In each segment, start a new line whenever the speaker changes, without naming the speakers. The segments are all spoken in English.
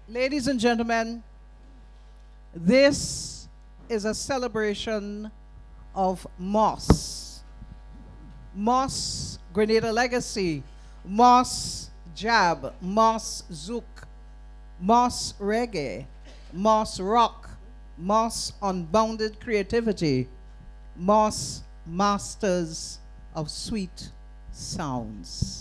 Ladies and gentlemen, this is a celebration of Moss. Moss Grenada Legacy, Moss Jab, Moss Zouk, Moss Reggae, Moss Rock, Moss Unbounded Creativity, Moss Masters of Sweet Sounds.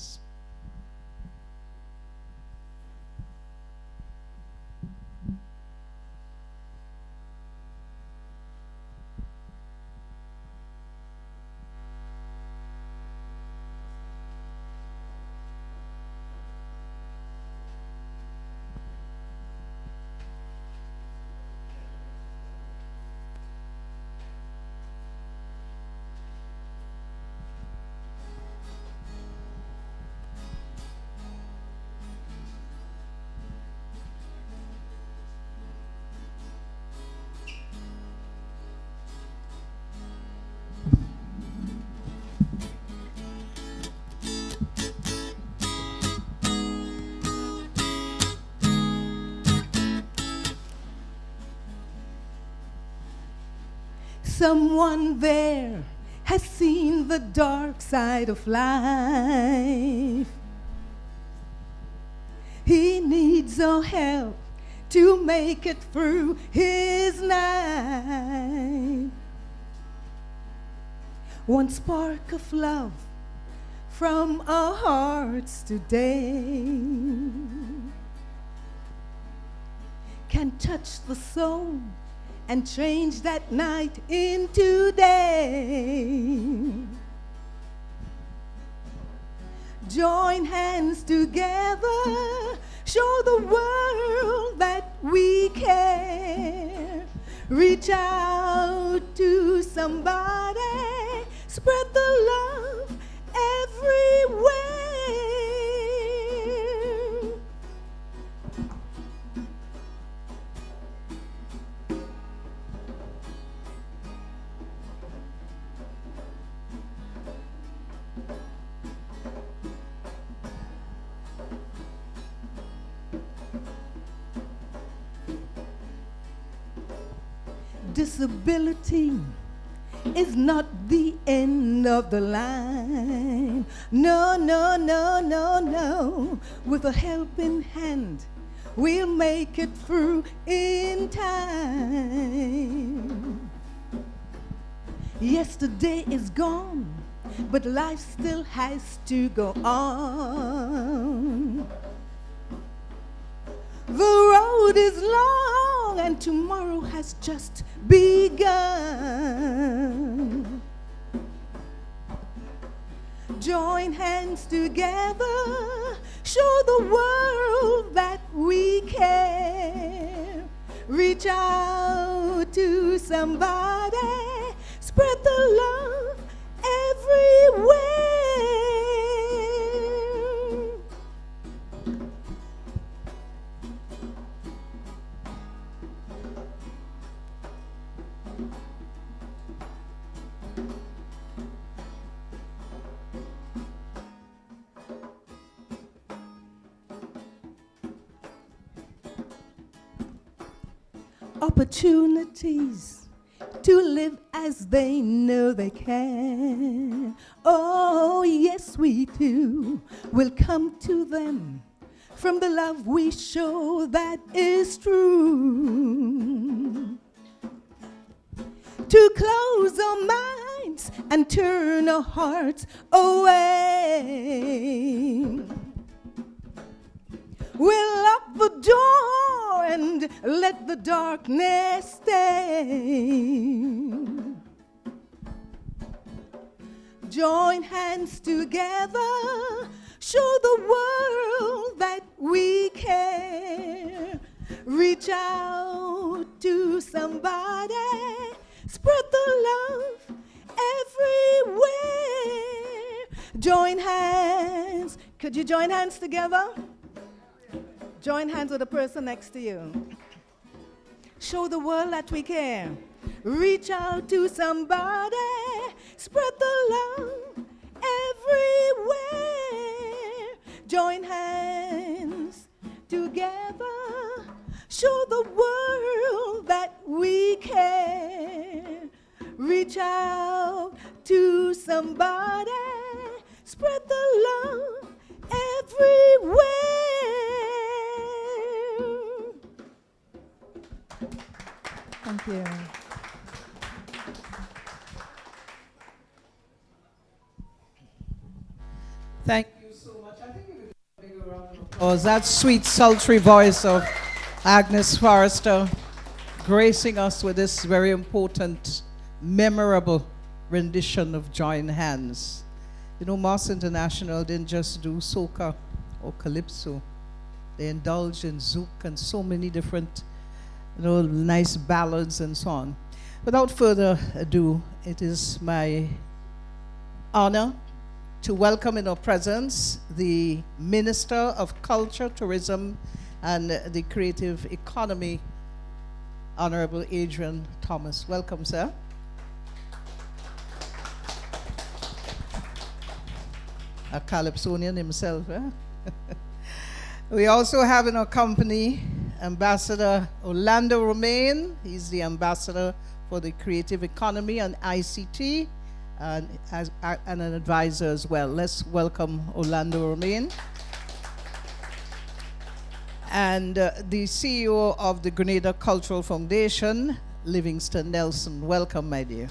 Someone there has seen the dark side of life. He needs our help to make it through his night. One spark of love from our hearts today can touch the soul and change that night into day. Join hands together, show the world that we care. Reach out to somebody, spread the love everywhere. Disability is not the end of the line. No, no, no, no, no. With a helping hand, we'll make it through in time. Yesterday is gone, but life still has to go on. The road is long and tomorrow has just begun. Join hands together, show the world that we care. Reach out to somebody, spread the love everywhere. Opportunities to live as they know they can. Oh, yes, we do. We'll come to them from the love we show that is true. To close our minds and turn our hearts away. We'll lock the door and let the darkness stay. Join hands together, show the world that we care. Reach out to somebody, spread the love everywhere. Join hands. Could you join hands together? Join hands with the person next to you. Show the world that we care. Reach out to somebody, spread the love everywhere. Join hands together, Show the world that we care. Reach out to somebody. Spread the love everywhere. Thank you.
Thank you so much. I think we could give a bigger round of applause. That sweet, sultry voice of Agnes Forrester gracing us with this very important, memorable rendition of Join Hands. You know, Moss International didn't just do soca or calypso. They indulged in zouk and so many different, nice ballads and so on. Without further ado, it is my honor to welcome in our presence the Minister of Culture, Tourism, and the Creative Economy, Honorable Adrian Thomas. Welcome, sir. A Calypsonian himself, eh? We also have in our company Ambassador Orlando Romain. He's the Ambassador for the Creative Economy and ICT, and an advisor as well. Let's welcome Orlando Romain. And the CEO of the Grenada Cultural Foundation, Livingston Nelson. Welcome, my dear.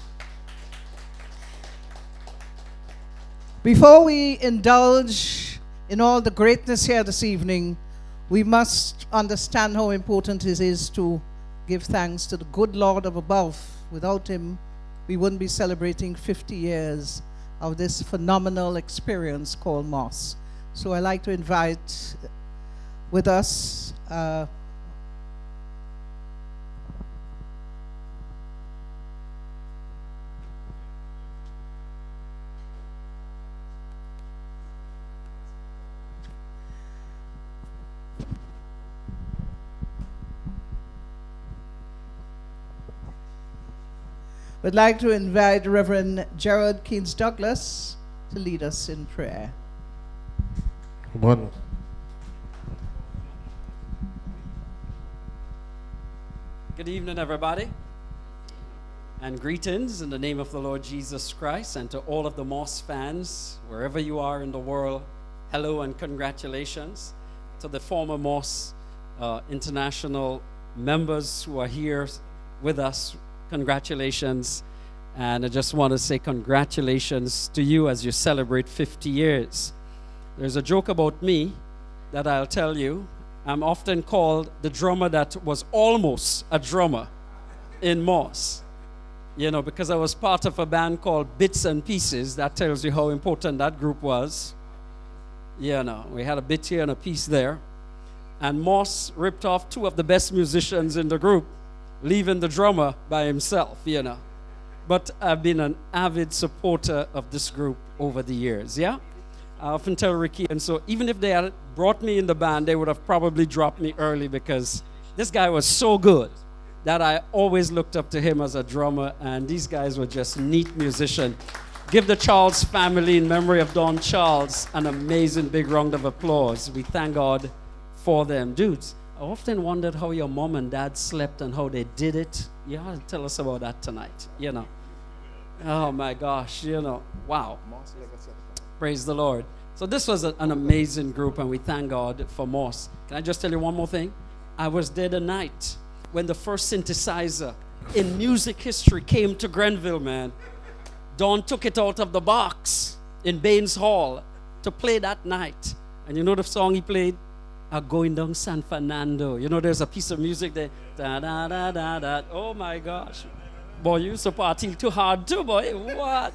Before we indulge in all the greatness here this evening, we must understand how important it is to give thanks to the good Lord of above. Without him, we wouldn't be celebrating 50 years of this phenomenal experience called Moss. So I'd like to invite with us we'd like to invite Reverend Gerald Keynes Douglas to lead us in prayer.
Good morning.
Good evening, everybody, and greetings in the name of the Lord Jesus Christ, and to all of the Moss fans, wherever you are in the world, hello and congratulations. To the former Moss International members who are here with us, congratulations. And I just want to say congratulations to you as you celebrate 50 years. There's a joke about me that I'll tell you. I'm often called the drummer that was almost a drummer in Moss. Because I was part of a band called Bits and Pieces. That tells you how important that group was. We had a bit here and a piece there. And Moss ripped off two of the best musicians in the group, leaving the drummer by himself, But I've been an avid supporter of this group over the years, I often tell Ricky, and so even if they had brought me in the band, they would have probably dropped me early because this guy was so good that I always looked up to him as a drummer, and these guys were just neat musicians. Give the Charles family, in memory of Don Charles, an amazing big round of applause. We thank God for them. Dudes, I often wondered how your mom and dad slept and how they did it. Tell us about that tonight, Oh my gosh, wow. Praise the Lord. So this was an amazing group, and we thank God for Moss. Can I just tell you one more thing? I was there the night when the first synthesizer in music history came to Grenville, man. Don took it out of the box in Baines Hall to play that night. And you know the song he played? Going Down San Fernando. There's a piece of music there. Da, da, da, da, da. Oh my gosh. Boy, you used to party too hard too, boy. What?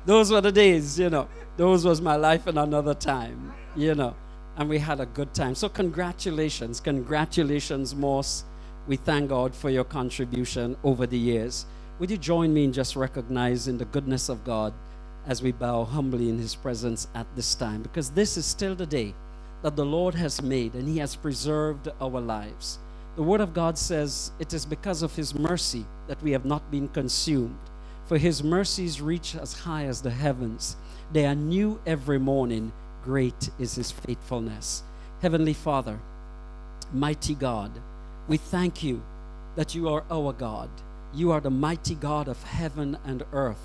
Those were the days, Those was my life in another time, And we had a good time. So congratulations. Congratulations, Moss. We thank God for your contribution over the years. Would you join me in just recognizing the goodness of God as we bow humbly in his presence at this time? Because this is still the day that the Lord has made, and he has preserved our lives. The word of God says it is because of his mercy that we have not been consumed. For his mercies reach as high as the heavens. They are new every morning. Great is his faithfulness. Heavenly Father, mighty God, We thank you that you are our God. You are the mighty God of heaven and earth.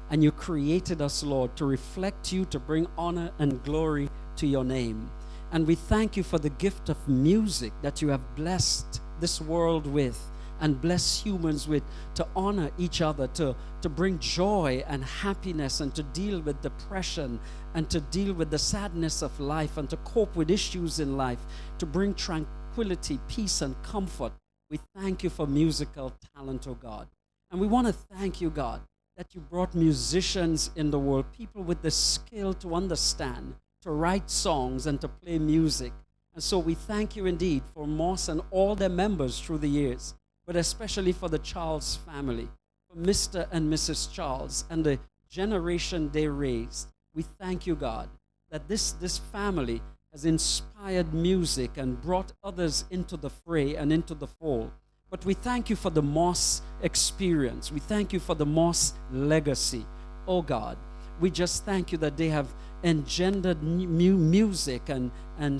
And you created us, Lord, to reflect you, to bring honor and glory to your name. And we thank you for the gift of music that you have blessed this world with and bless humans with, to honor each other, to bring joy and happiness, and to deal with depression, and to deal with the sadness of life, and to cope with issues in life, to bring tranquility, peace, and comfort. We thank you for musical talent, oh God. And we want to thank you, God, that you brought musicians in the world, people with the skill to understand, to write songs, and to play music. And so we thank you indeed for Moss and all their members through the years, but especially for the Charles family, for Mr. and Mrs. Charles and the generation they raised. We thank you, God, that this family has inspired music and brought others into the fray and into the fold. But we thank you for the Moss experience. We thank you for the Moss legacy. Oh God, we just thank you that they have engendered new music and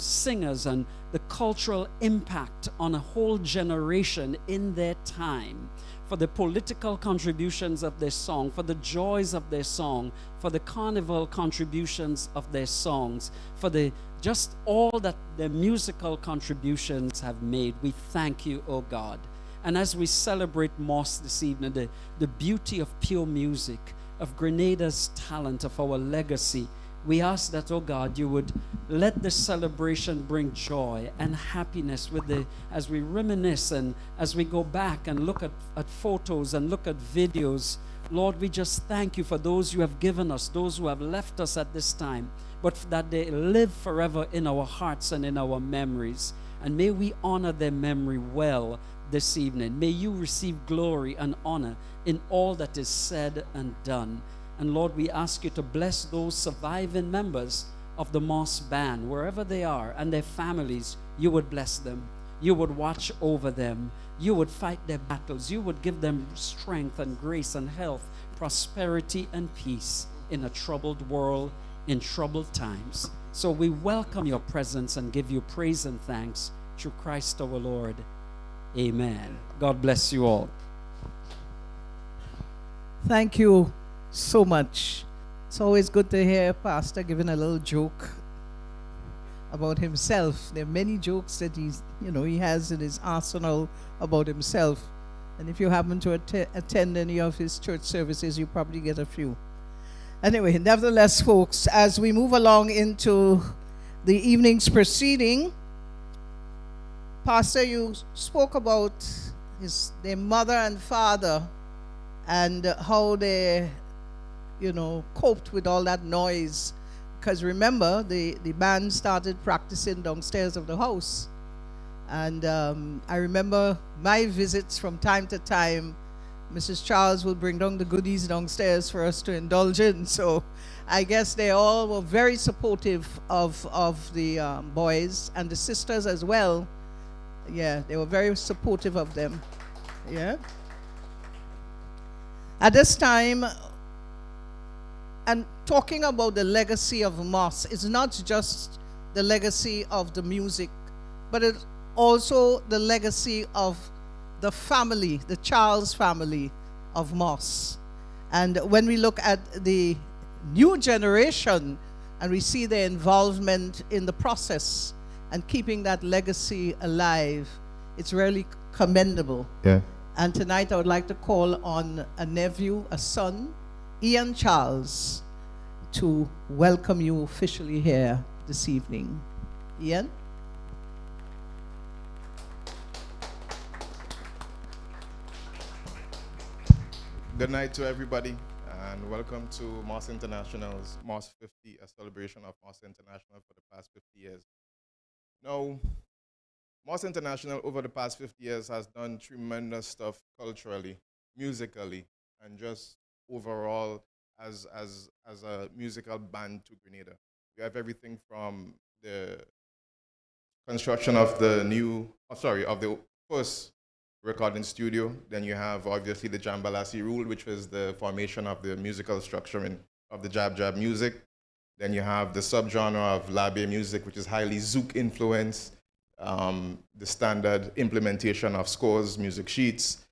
singers and the cultural impact on a whole generation in their time, for the political contributions of their song, for the joys of their song, for the carnival contributions of their songs, for the just all that their musical contributions have made. We thank you, oh God. And as we celebrate Moss this evening, the beauty of pure music, of Grenada's talent, of our legacy, we ask that, oh God, you would let this celebration bring joy and happiness as we reminisce and as we go back and look at photos and look at videos. Lord, we just thank you for those you have given us, those who have left us at this time, but that they live forever in our hearts and in our memories. And may we honor their memory well this evening. May you receive glory and honor in all that is said and done. And Lord, we ask you to bless those surviving members of the Moss Band, wherever they are, and their families. You would bless them. You would watch over them. You would fight their battles. You would give them strength and grace and health, prosperity and peace in a troubled world, in troubled times. So we welcome your presence and give you praise and thanks through Christ our Lord. Amen. God bless you all.
Thank you so much. It's always good to hear Pastor giving a little joke about himself. There are many jokes that he has in his arsenal about himself. And if you happen to attend any of his church services, you probably get a few. Anyway, nevertheless, folks, as we move along into the evening's proceeding, Pastor, you spoke about their mother and father and how they, coped with all that noise. Because remember, the band started practicing downstairs of the house. And I remember my visits from time to time. Mrs. Charles will bring down the goodies downstairs for us to indulge in. So I guess they all were very supportive of the boys and the sisters as well. Yeah, they were very supportive of them. Yeah. At this time, and talking about the legacy of Moss, it's not just the legacy of the music, but it's also the legacy of the family, the Charles family of Moss. And when we look at the new generation and we see their involvement in the process and keeping that legacy alive, it's really commendable.
Yeah.
And tonight I would like to call on a nephew, a son, Ian Charles, to welcome you officially here this evening. Ian?
Good night to everybody, and welcome to Moss International's Moss 50, a celebration of Moss International for the past 50 years. Now, Moss International over the past 50 years has done tremendous stuff culturally, musically, and just overall as a musical band to Grenada. We have everything from the construction of the first recording studio. Then you have obviously the Jambalasi rule, which was the formation of the musical structuring of the jab music. Then you have the subgenre of labe music, which is highly zouk influenced. the standard implementation of scores, music sheets,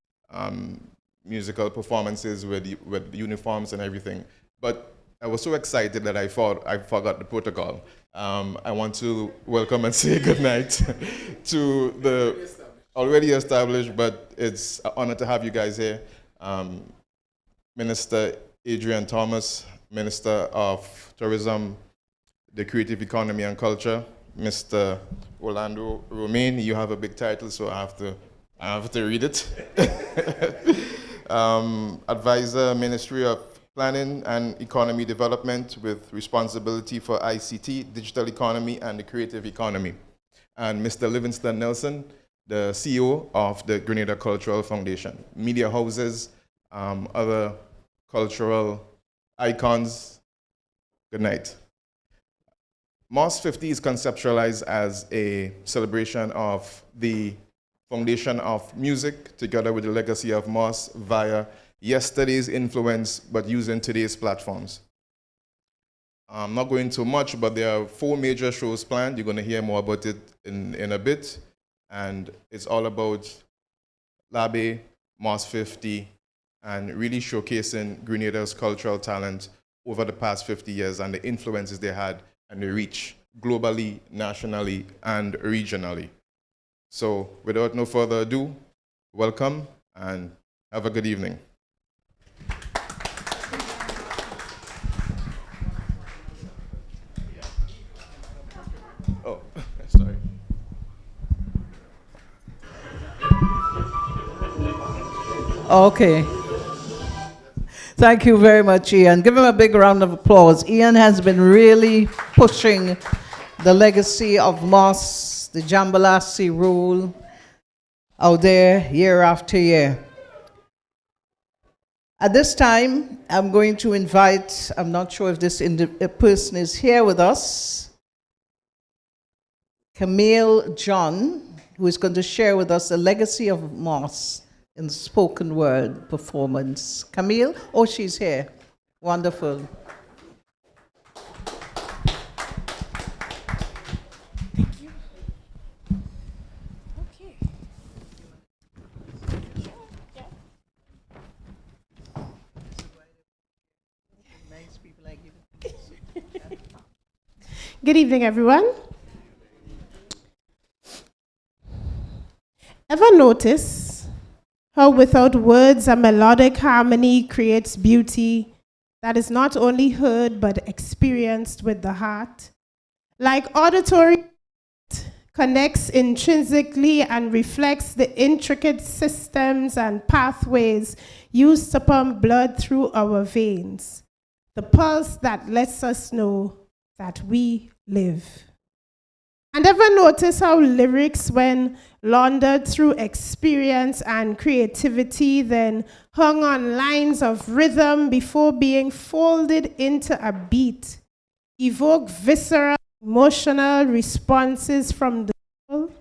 musical performances with uniforms and everything. But I was so excited that I thought I forgot the protocol. I want to welcome and say goodnight to the already established, but it's an honor to have you guys here. Minister Adrian Thomas, Minister of Tourism, the Creative Economy and Culture. Mr. Orlando Romain, you have a big title, so I have to read it. Advisor, Ministry of Planning and Economy Development with responsibility for ICT, digital economy, and the creative economy. And Mr. Livingston Nelson, the CEO of the Grenada Cultural Foundation. Media houses, other cultural icons. Good night. MOS 50 is conceptualized as a celebration of the foundation of music together with the legacy of MOS via yesterday's influence, but using today's platforms. I'm not going too much, but there are 4 major shows planned. You're going to hear more about it in a bit. And it's all about Labe, MOS 50, and really showcasing Grenada's cultural talent over the past 50 years and the influences they had and the reach globally, nationally, and regionally. So without no further ado, welcome and have a good evening. Oh, sorry.
Okay. Thank you very much, Ian. Give him a big round of applause. Ian has been really pushing the legacy of MOS, the Jambalasi rule, out there year after year. At this time, I'm going to invite, I'm not sure if this person is here with us, Camille John, who is going to share with us the legacy of MOS in the spoken word performance. Camille? Oh, she's here. Wonderful.
Thank you. Okay. Good evening, everyone. Ever notice how without words a melodic harmony creates beauty that is not only heard but experienced with the heart? Like auditory connects intrinsically and reflects the intricate systems and pathways used to pump blood through our veins, the pulse that lets us know that we live. And ever notice how lyrics, when laundered through experience and creativity, then hung on lines of rhythm before being folded into a beat, evoke visceral, emotional responses from the soul?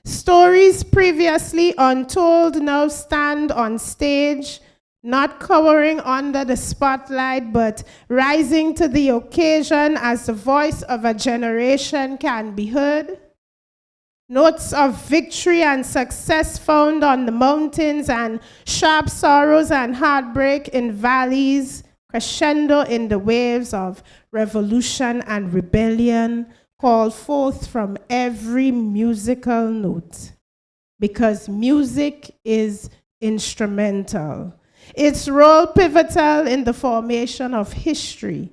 Stories previously untold now stand on stage, not cowering under the spotlight, but rising to the occasion as the voice of a generation can be heard. Notes of victory and success found on the mountains, and sharp sorrows and heartbreak in valleys, crescendo in the waves of revolution and rebellion, called forth from every musical note. Because music is instrumental. Its role pivotal in the formation of history,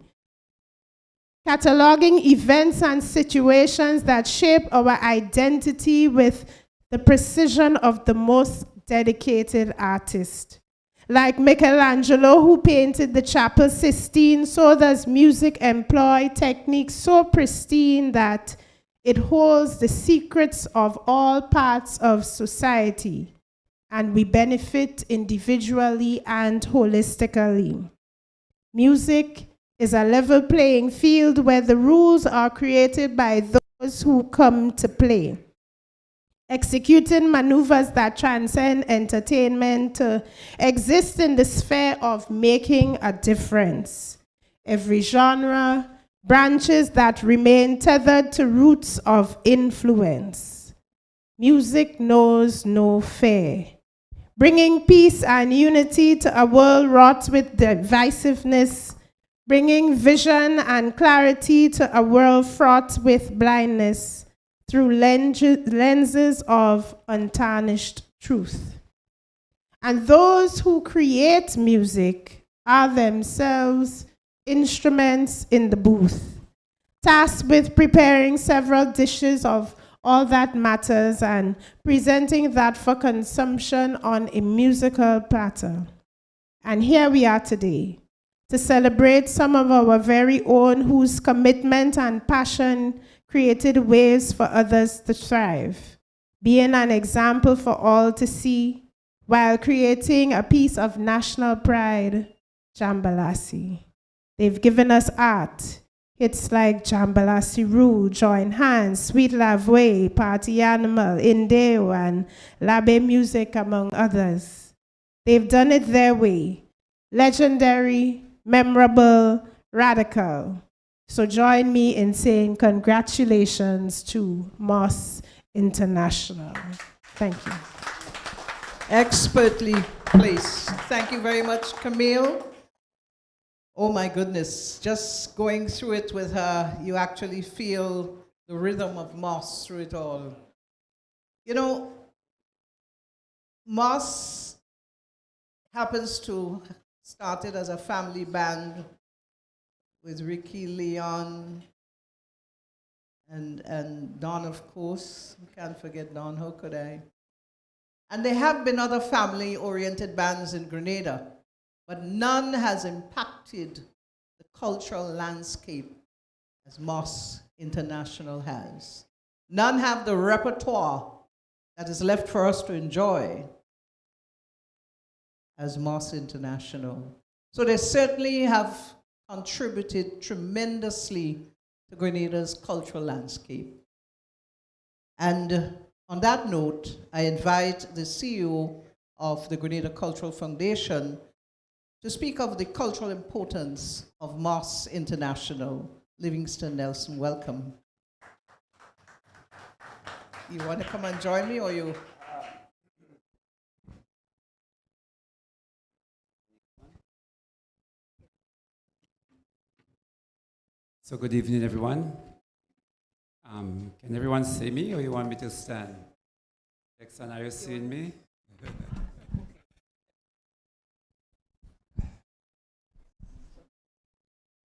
cataloging events and situations that shape our identity with the precision of the most dedicated artist. Like Michelangelo, who painted the Chapel Sistine, so does music employ techniques so pristine that it holds the secrets of all parts of society, and we benefit individually and holistically. Music is a level playing field where the rules are created by those who come to play, executing maneuvers that transcend entertainment to exist in the sphere of making a difference. Every genre, branches that remain tethered to roots of influence. Music knows no fear. Bringing peace and unity to a world wrought with divisiveness, bringing vision and clarity to a world fraught with blindness through lenses of untarnished truth. And those who create music are themselves instruments in the booth, tasked with preparing several dishes of all that matters and presenting that for consumption on a musical platter. And here we are today to celebrate some of our very own whose commitment and passion created ways for others to thrive, being an example for all to see while creating a piece of national pride, Jambalasi. They've given us art. It's like Jambalasi Rule, Join Hands, Sweet Love Way, Party Animal, Indeo, and Labe Music, among others. They've done it their way. Legendary, memorable, radical. So join me in saying congratulations to Moss International. Thank you.
Expertly placed. Thank you very much, Camille. Oh my goodness, just going through it with her, you actually feel the rhythm of Moss through it all. You know, Moss happens to started as a family band with Ricky, Leon, and Don, of course. Can't forget Don, how could I? And there have been other family-oriented bands in Grenada, but none has impacted the cultural landscape as Moss International has. None have the repertoire that is left for us to enjoy as Moss International. So they certainly have contributed tremendously to Grenada's cultural landscape. And on that note, I invite the CEO of the Grenada Cultural Foundation to speak of the cultural importance of Moss International. Livingston Nelson, welcome. You want to come and join me, or you?
So good evening, everyone. Can everyone see me, or you want me to stand? Jackson, are you seeing me?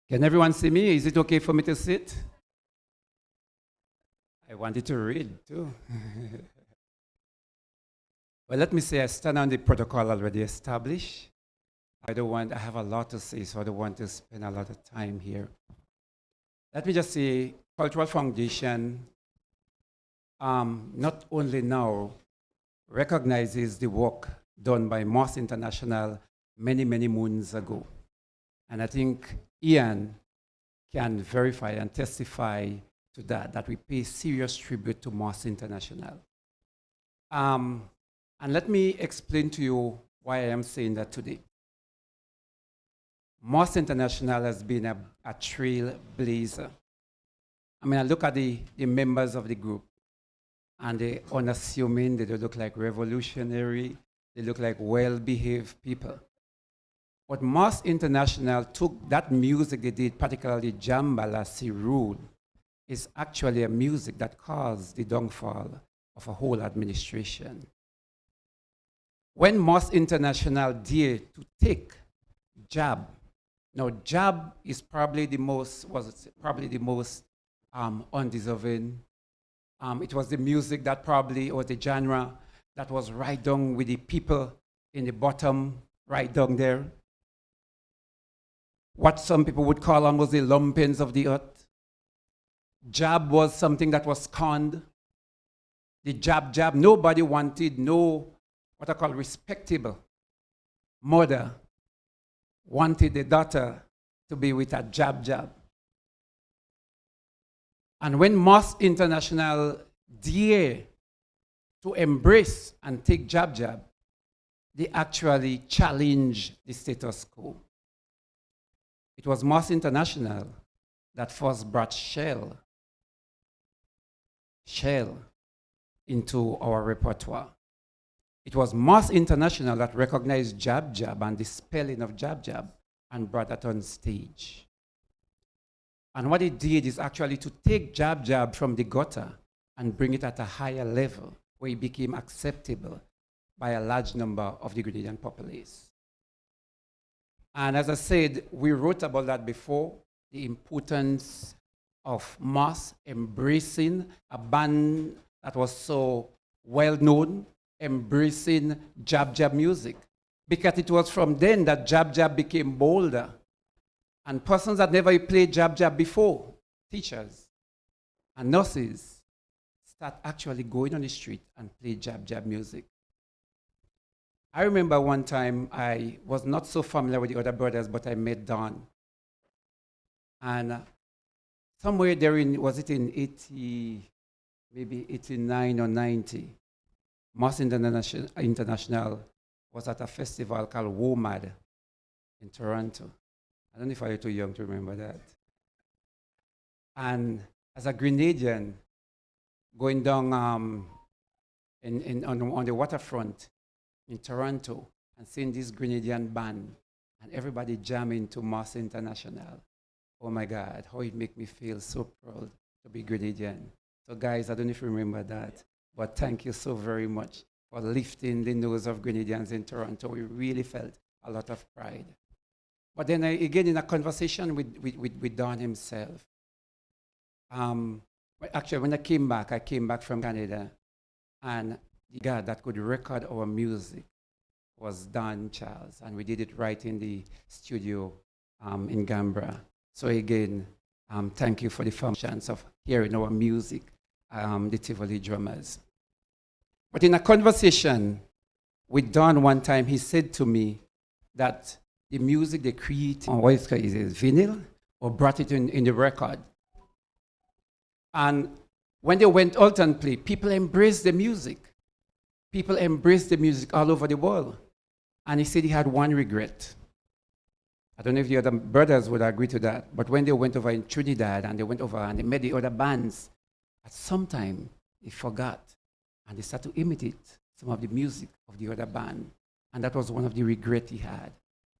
Can everyone see me? Is it okay for me to sit? I wanted to read too. Well, let me say I stand on the protocol already established. I have a lot to say, so I don't want to spend a lot of time here. Let me just say, Cultural Foundation, not only now, recognizes the work done by Moss International many, many moons ago. And I think Ian can verify and testify to that we pay serious tribute to Moss International. And let me explain to you why I am saying that today. Moss International has been a trailblazer. I mean, I look at the members of the group, and they're unassuming, they don't look like revolutionary, they look like well-behaved people. But Moss International took that music they did, particularly Jambalasi Rule, is actually a music that caused the downfall of a whole administration. When Moss International dared to take Jab, now Jab is probably the most, undeserving. It was the music that probably, or the genre that was right down with the people in the bottom, right down there. What some people would call almost the lumpens of the earth. Jab was something that was conned. The jab, nobody wanted no, what I call respectable mother wanted the daughter to be with a jab. And when Moss International dared to embrace and take jab, they actually challenged the status quo. It was Moss International that first brought Shell into our repertoire. It was Moss International that recognized Jab Jab and the spelling of Jab Jab and brought that on stage. And what it did is actually to take Jab Jab from the gutter and bring it at a higher level where it became acceptable by a large number of the Grenadian populace. And as I said, we wrote about that before, the importance of Moss embracing a band that was so well known, embracing Jab Jab music. Because it was from then that Jab Jab became bolder. And persons that never played Jab Jab before, teachers and nurses, start actually going on the street and play Jab Jab music. I remember one time I was not so familiar with the other brothers, but I met Don. And somewhere there in, was it in 80, maybe 89 or 90, Moss International was at a festival called WOMAD in Toronto. I don't know if you're too young to remember that. And as a Grenadian, going down on the waterfront in Toronto and seeing this Grenadian band and everybody jamming to Moss International. Oh my God, how it make me feel so proud to be Grenadian. So guys, I don't know if you remember that, but thank you so very much for lifting the nose of Grenadians in Toronto. We really felt a lot of pride. But then again, in a conversation with Don himself, actually when I came back from Canada, and the guy that could record our music was Don Charles, and we did it right in the studio in Gambra. So again, thank you for the functions of hearing our music, the Tivoli drummers. But in a conversation with Don one time, he said to me that the music they create on what is it, vinyl, or brought it in the record. And when they went out and played, people embraced the music. People embraced the music all over the world. And he said he had one regret. I don't know if the other brothers would agree to that, but when they went over in Trinidad and they went over and they met the other bands, at some time they forgot and they started to imitate some of the music of the other band. And that was one of the regrets he had,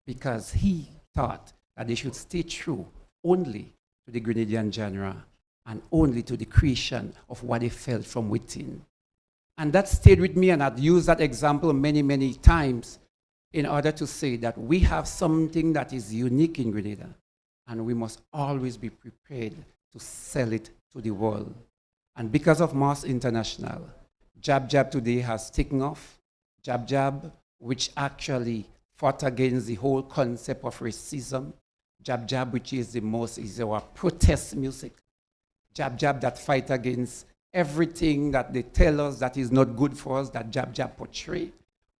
because he thought that they should stay true only to the Grenadian genre and only to the creation of what they felt from within. And that stayed with me, and I've used that example many, many times in order to say that we have something that is unique in Grenada, and we must always be prepared to sell it to the world. And because of Moss International, Jab Jab today has taken off. Jab Jab, which actually fought against the whole concept of racism. Jab Jab, which is our protest music. Jab Jab that fight against everything that they tell us that is not good for us, that Jab Jab portray.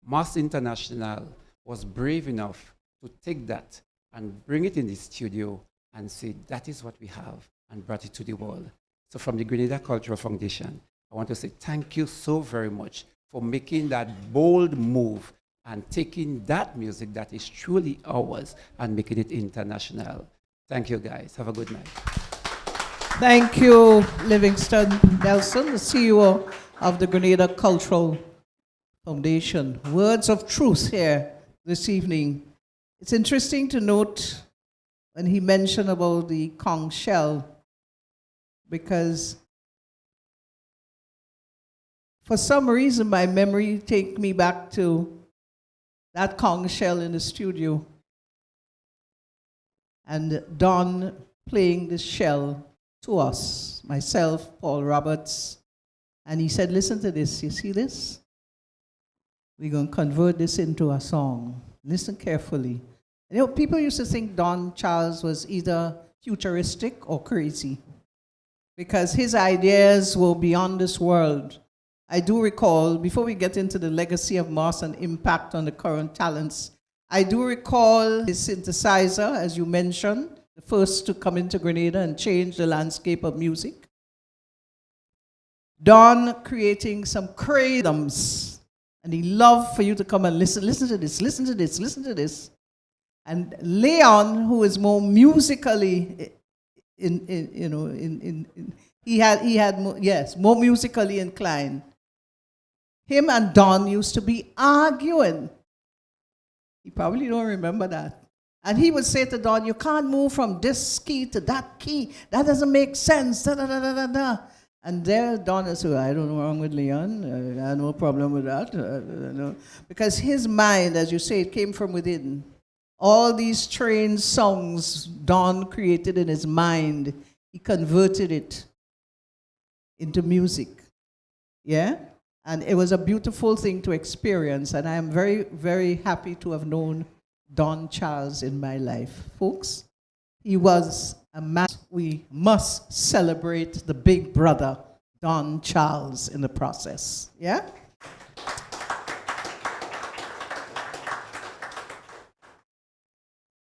Moss International was brave enough to take that and bring it in the studio and say, that is what we have, and brought it to the world. So from the Grenada Cultural Foundation, I want to say thank you so very much for making that bold move and taking that music that is truly ours and making it international. Thank you, guys. Have a good night.
Thank you, Livingston Nelson, the CEO of the Grenada Cultural Foundation. Words of truth here this evening. It's interesting to note when he mentioned about the conch shell, because for some reason my memory take me back to that conch shell in the studio and Don playing the shell to us, myself, Paul Roberts, and he said, listen to this, you see this? We're going to convert this into a song. Listen carefully. You know, people used to think Don Charles was either futuristic or crazy because his ideas were beyond this world. I do recall, before we get into the legacy of Moss and impact on the current talents, I do recall his synthesizer, as you mentioned, the first to come into Grenada and change the landscape of music. Don creating some krathums, and he loved for you to come and listen to this, listen to this, listen to this. And Leon, who is more musically, he had more musically inclined. him and Don used to be arguing. You probably don't remember that. And he would say to Don, you can't move from this key to that key. That doesn't make sense. Da, da, da, da, da, da. And there Don is, I don't know what's wrong with Leon. I have no problem with that. No. Because his mind, as you say, it came from within. All these trained songs Don created in his mind, he converted it into music. Yeah? And it was a beautiful thing to experience. And I am very, very happy to have known Don Charles in my life. Folks, he was a man. We must celebrate the big brother, Don Charles, in the process. Yeah?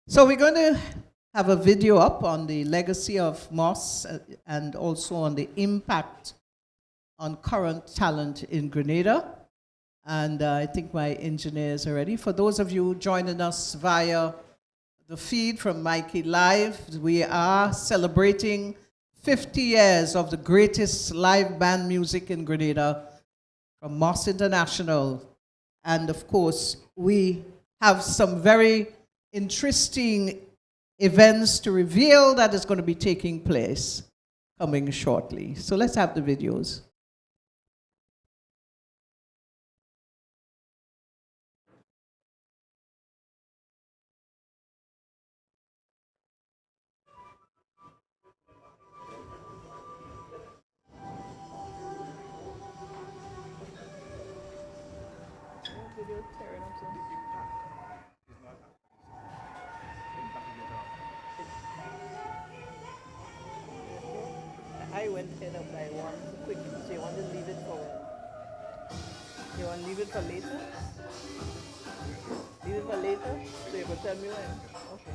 So we're going to have a video up on the legacy of Moss and also on the impact on current talent in Grenada. And I think my engineers are ready. For those of you joining us via the feed from Mikey Live, we are celebrating 50 years of the greatest live band music in Grenada from Moss International. And of course, we have some very interesting events to reveal that is going to be taking place coming shortly. So let's have the videos.
I went in up by one so quick, so you want to leave it for you want to leave it for later? Leave it for later? So you can tell me when? Okay.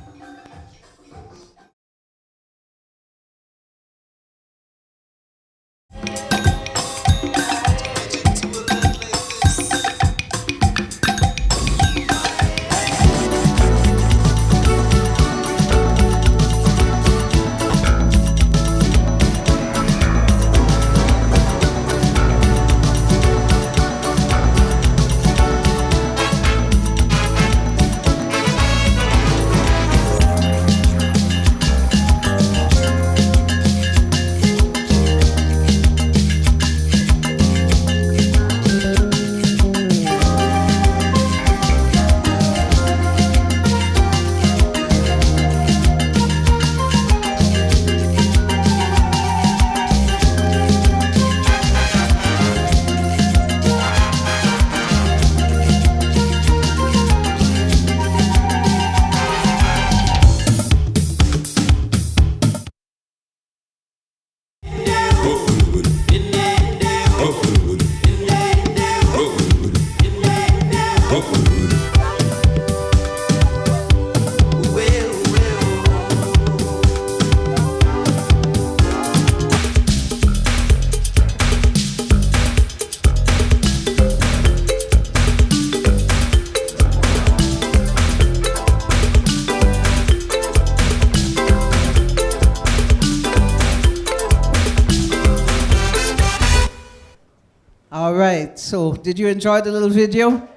All right, so did you enjoy the little video?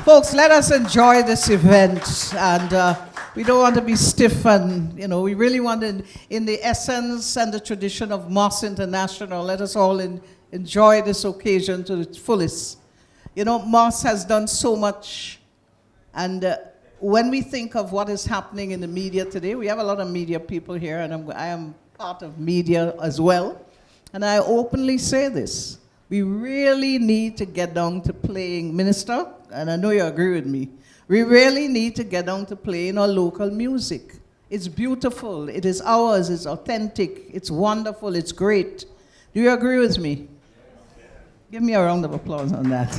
Folks, let us enjoy this event, and we don't want to be stiff, and we really want to, in the essence and the tradition of Moss International, let us all enjoy this occasion to its fullest. Moss has done so much, and when we think of what is happening in the media today, we have a lot of media people here, and I am part of media as well, and I openly say this. We really need to get down to playing, Minister, and I know you agree with me. We really need to get down to playing our local music. It's beautiful, it is ours, it's authentic, it's wonderful, it's great. Do you agree with me? Give me a round of applause on that.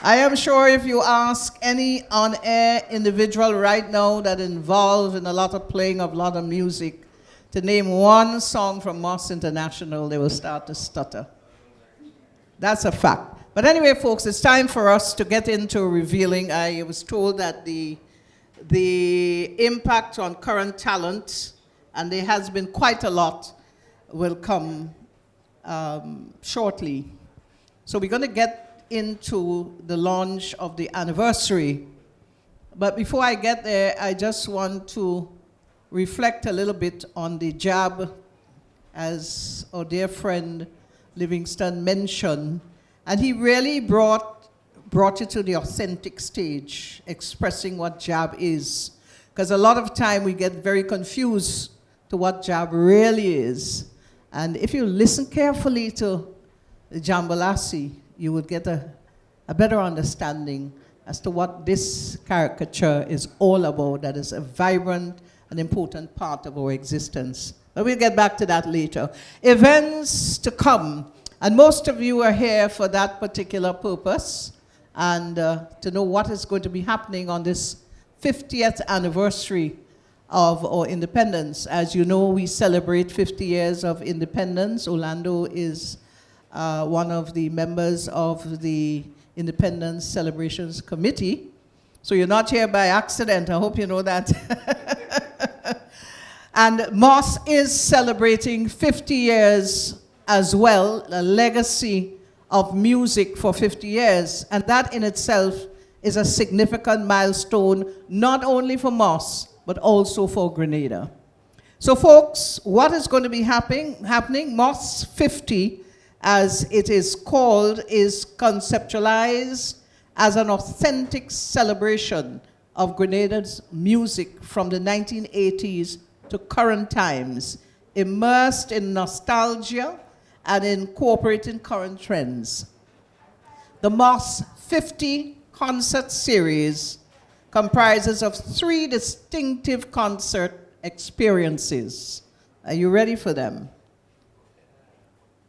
I am sure if you ask any on-air individual right now that involved in a lot of playing of a lot of music, to name one song from Moss International, they will start to stutter. That's a fact. But anyway, folks, it's time for us to get into revealing. I was told that the impact on current talent, and there has been quite a lot, will come shortly. So we're going to get into the launch of the anniversary. But before I get there, I just want to reflect a little bit on the jab, as our dear friend Livingston mentioned. And he really brought it to the authentic stage, expressing what jab is. Because a lot of time we get very confused to what jab really is. And if you listen carefully to the Jambalassi, you would get a better understanding as to what this caricature is all about, that is a vibrant and important part of our existence. But we'll get back to that later. Events to come, and most of you are here for that particular purpose, and to know what is going to be happening on this 50th anniversary of our independence. As you know, we celebrate 50 years of independence. Orlando is one of the members of the Independence Celebrations Committee. So you're not here by accident. I hope you know that. And Moss is celebrating 50 years as well, a legacy of music for 50 years. And that in itself is a significant milestone, not only for Moss, but also for Grenada. So folks, what is going to be happening? Moss 50, as it is called, is conceptualized as an authentic celebration of Grenada's music from the 1980s to current times, immersed in nostalgia and incorporating current trends. The Moss 50 concert series comprises of 3 distinctive concert experiences. Are you ready for them?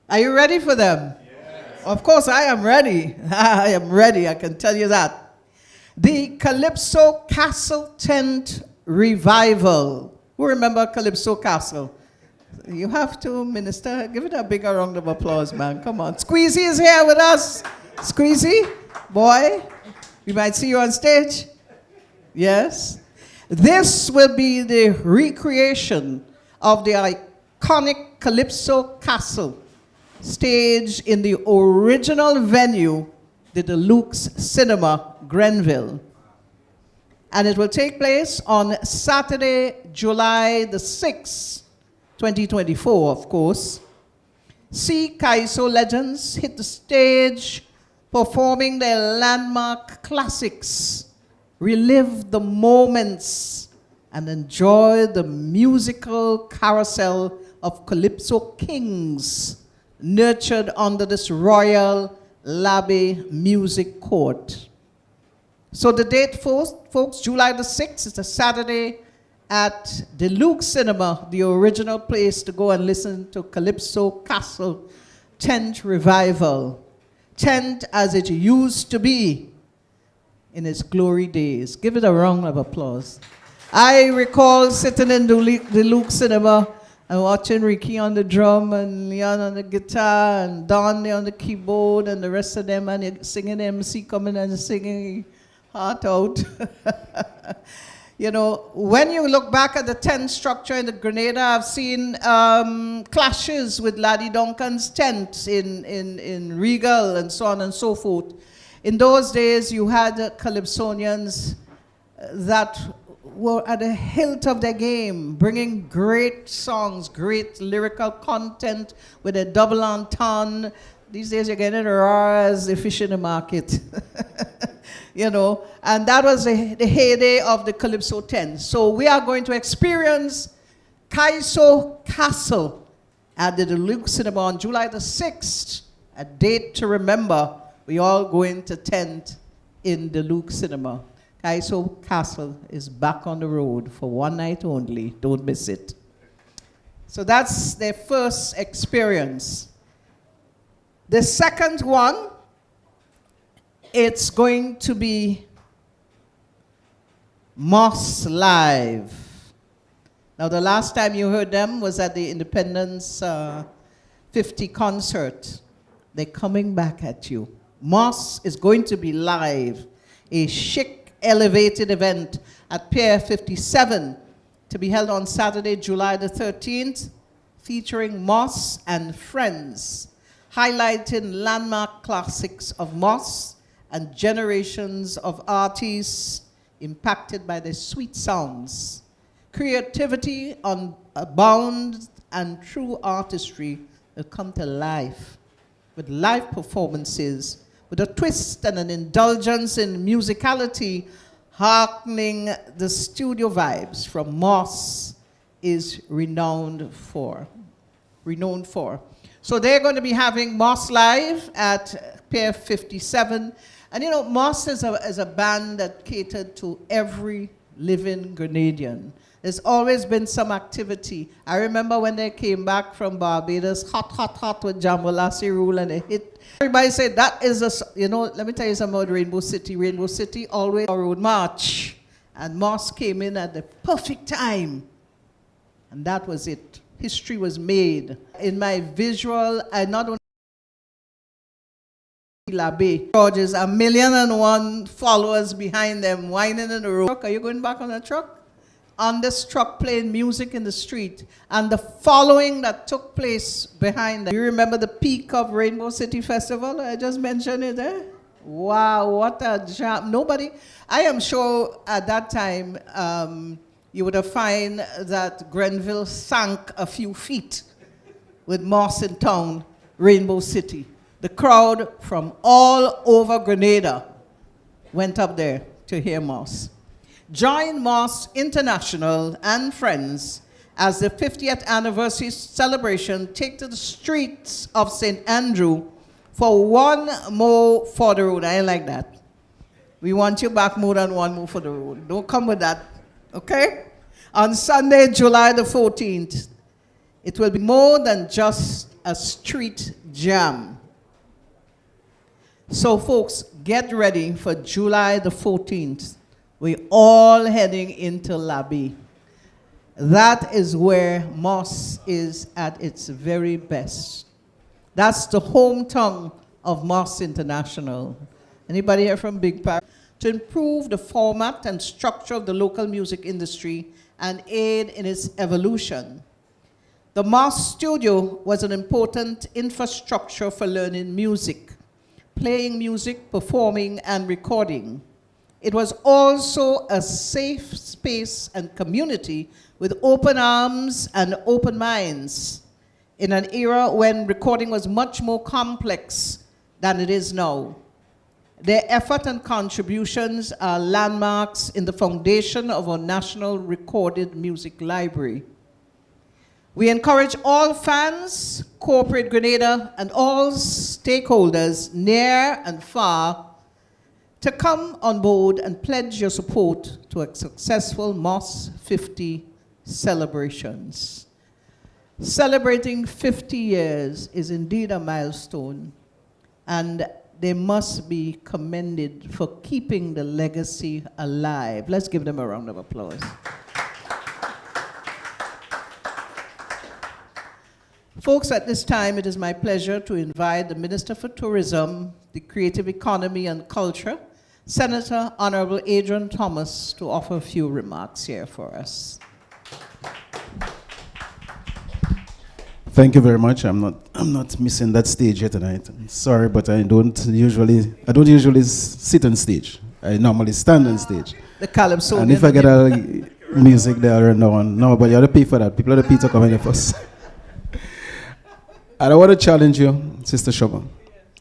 Are you ready for them? Yes. Of course I am ready. I am ready, I can tell you that. The Calypso Castle Tent Revival. Who remember Calypso Castle? You have to, Minister. Give it a bigger round of applause, man. Come on. Squeezy is here with us. Squeezy, boy, we might see you on stage. Yes. This will be the recreation of the iconic Calypso Castle, staged in the original venue, the Deluxe Cinema, Grenville. And it will take place on Saturday, July the 6th, 2024, of course. See Kaiso legends hit the stage, performing their landmark classics, relive the moments, and enjoy the musical carousel of Calypso kings, nurtured under this royal Labbe music court. So the date, folks, July the 6th, it's a Saturday at Deluxe Cinema, the original place to go and listen to Calypso Castle Tent Revival. Tent as it used to be in its glory days. Give it a round of applause. I recall sitting in Deluxe Cinema and watching Ricky on the drum and Leon on the guitar and Don on the keyboard and the rest of them, and singing MC coming and singing heart out. You know, when you look back at the tent structure in the Grenada, I've seen clashes with Laddie Duncan's tent in Regal and so on and so forth. In those days, you had Calypsonians that were at the hilt of their game, bringing great songs, great lyrical content with a double entendre. These days, you're getting raw as the fish in the market. You know, and that was the heyday of the Calypso tent. So we are going to experience Kaiso Castle at the Deluxe Cinema on July the 6th, a date to remember. We all going to tent in Deluxe Cinema. Kaiso Castle is back on the road for one night only. Don't miss it. So that's their first experience. The second one, it's going to be Moss Live. Now, the last time you heard them was at the Independence 50 concert. They're coming back at you. Moss is going to be live, a chic, elevated event at Pier 57 to be held on Saturday, July the 13th featuring Moss and Friends, highlighting landmark classics of Moss and generations of artists impacted by their sweet sounds. Creativity abounds and true artistry will come to life with live performances, with a twist and an indulgence in musicality, hearkening the studio vibes from Moss is renowned for. So they're going to be having Moss Live at Pier 57. And you know, Moss is a band that catered to every living Grenadian. There's always been some activity. I remember when they came back from Barbados, hot with Jambalasi Rule, and they hit. Everybody said that is let me tell you something about Rainbow City. Rainbow City always a road march. And Moss came in at the perfect time. And that was it. History was made. In my visual, I not only Labe. Georges, 1,000,001 followers behind them, whining in the road. Are you going back on a truck? On this truck playing music in the street. And the following that took place behind them. You remember the peak of Rainbow City Festival? I just mentioned it there. Wow, what a jam. I am sure at that time, you would have found that Grenville sank a few feet with Moss in town, Rainbow City. The crowd from all over Grenada went up there to hear Moss. Join Moss International and friends as the 50th anniversary celebration take to the streets of St. Andrew for one more for the road. I ain't like that. We want you back more than one more for the road. Don't come with that, okay? On Sunday, July the 14th, it will be more than just a street jam. So folks, get ready for July the 14th. We're all heading into Labe. That is where Moss is at its very best. That's the hometown of Moss International. Anybody here from Big Park? To improve the format and structure of the local music industry and aid in its evolution. The Moss Studio was an important infrastructure for learning music, playing music, performing, and recording. It was also a safe space and community with open arms and open minds in an era when recording was much more complex than it is now. Their effort and contributions are landmarks in the foundation of our National Recorded Music Library. We encourage all fans, corporate Grenada, and all stakeholders near and far to come on board and pledge your support to a successful Moss 50 celebrations. Celebrating 50 years is indeed a milestone, and they must be commended for keeping the legacy alive. Let's give them a round of applause. Folks, at this time, it is my pleasure to invite the Minister for Tourism, the Creative Economy and Culture, Senator Honorable Adrian Thomas, to offer a few remarks here for us.
Thank you very much. I'm not missing that stage here tonight. I'm sorry, but I don't usually sit on stage. I normally stand on stage.
The Calypso.
And if I get a music there, I don't know, but you have to pay for that. People have to pay to come in first. And I want to challenge you, Sister Shoma.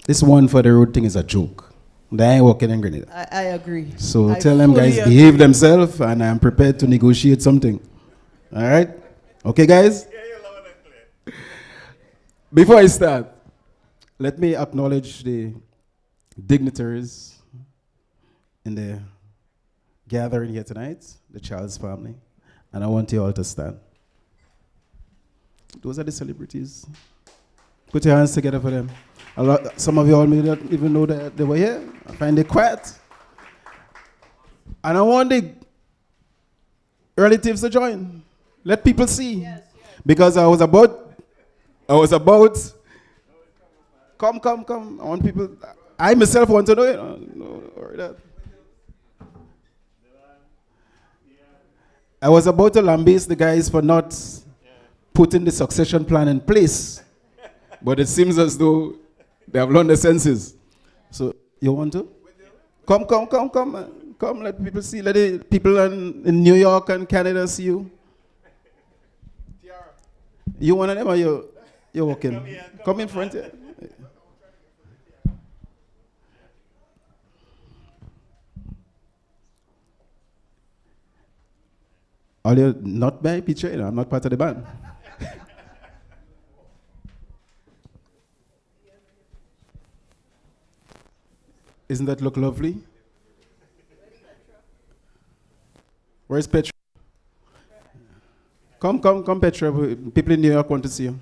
This one for the road thing is a joke. They ain't working in Grenada.
I agree.
So tell them guys behave themselves, and I'm prepared to negotiate something. All right? Okay, guys? Before I start, let me acknowledge the dignitaries in the gathering here tonight, the Charles family, and I want you all to stand. Those are the celebrities. Put your hands together for them. Some of you all may not even know that they were here. I find it quiet. And I want the relatives to join. Let people see. Yes. Because I was about, come. I want people, I myself want to know it. I was about to lambaste the guys for not putting the succession plan in place, but it seems as though they have learned their senses. So you want to? Come. Come, let people see. Let the people in New York and Canada see you. You one of them or you're walking? Come in front. Yeah. Are you not my picture? You know, I'm not part of the band. Isn't that look lovely? Where's Petra? Come, Petra. People in New York want to see you.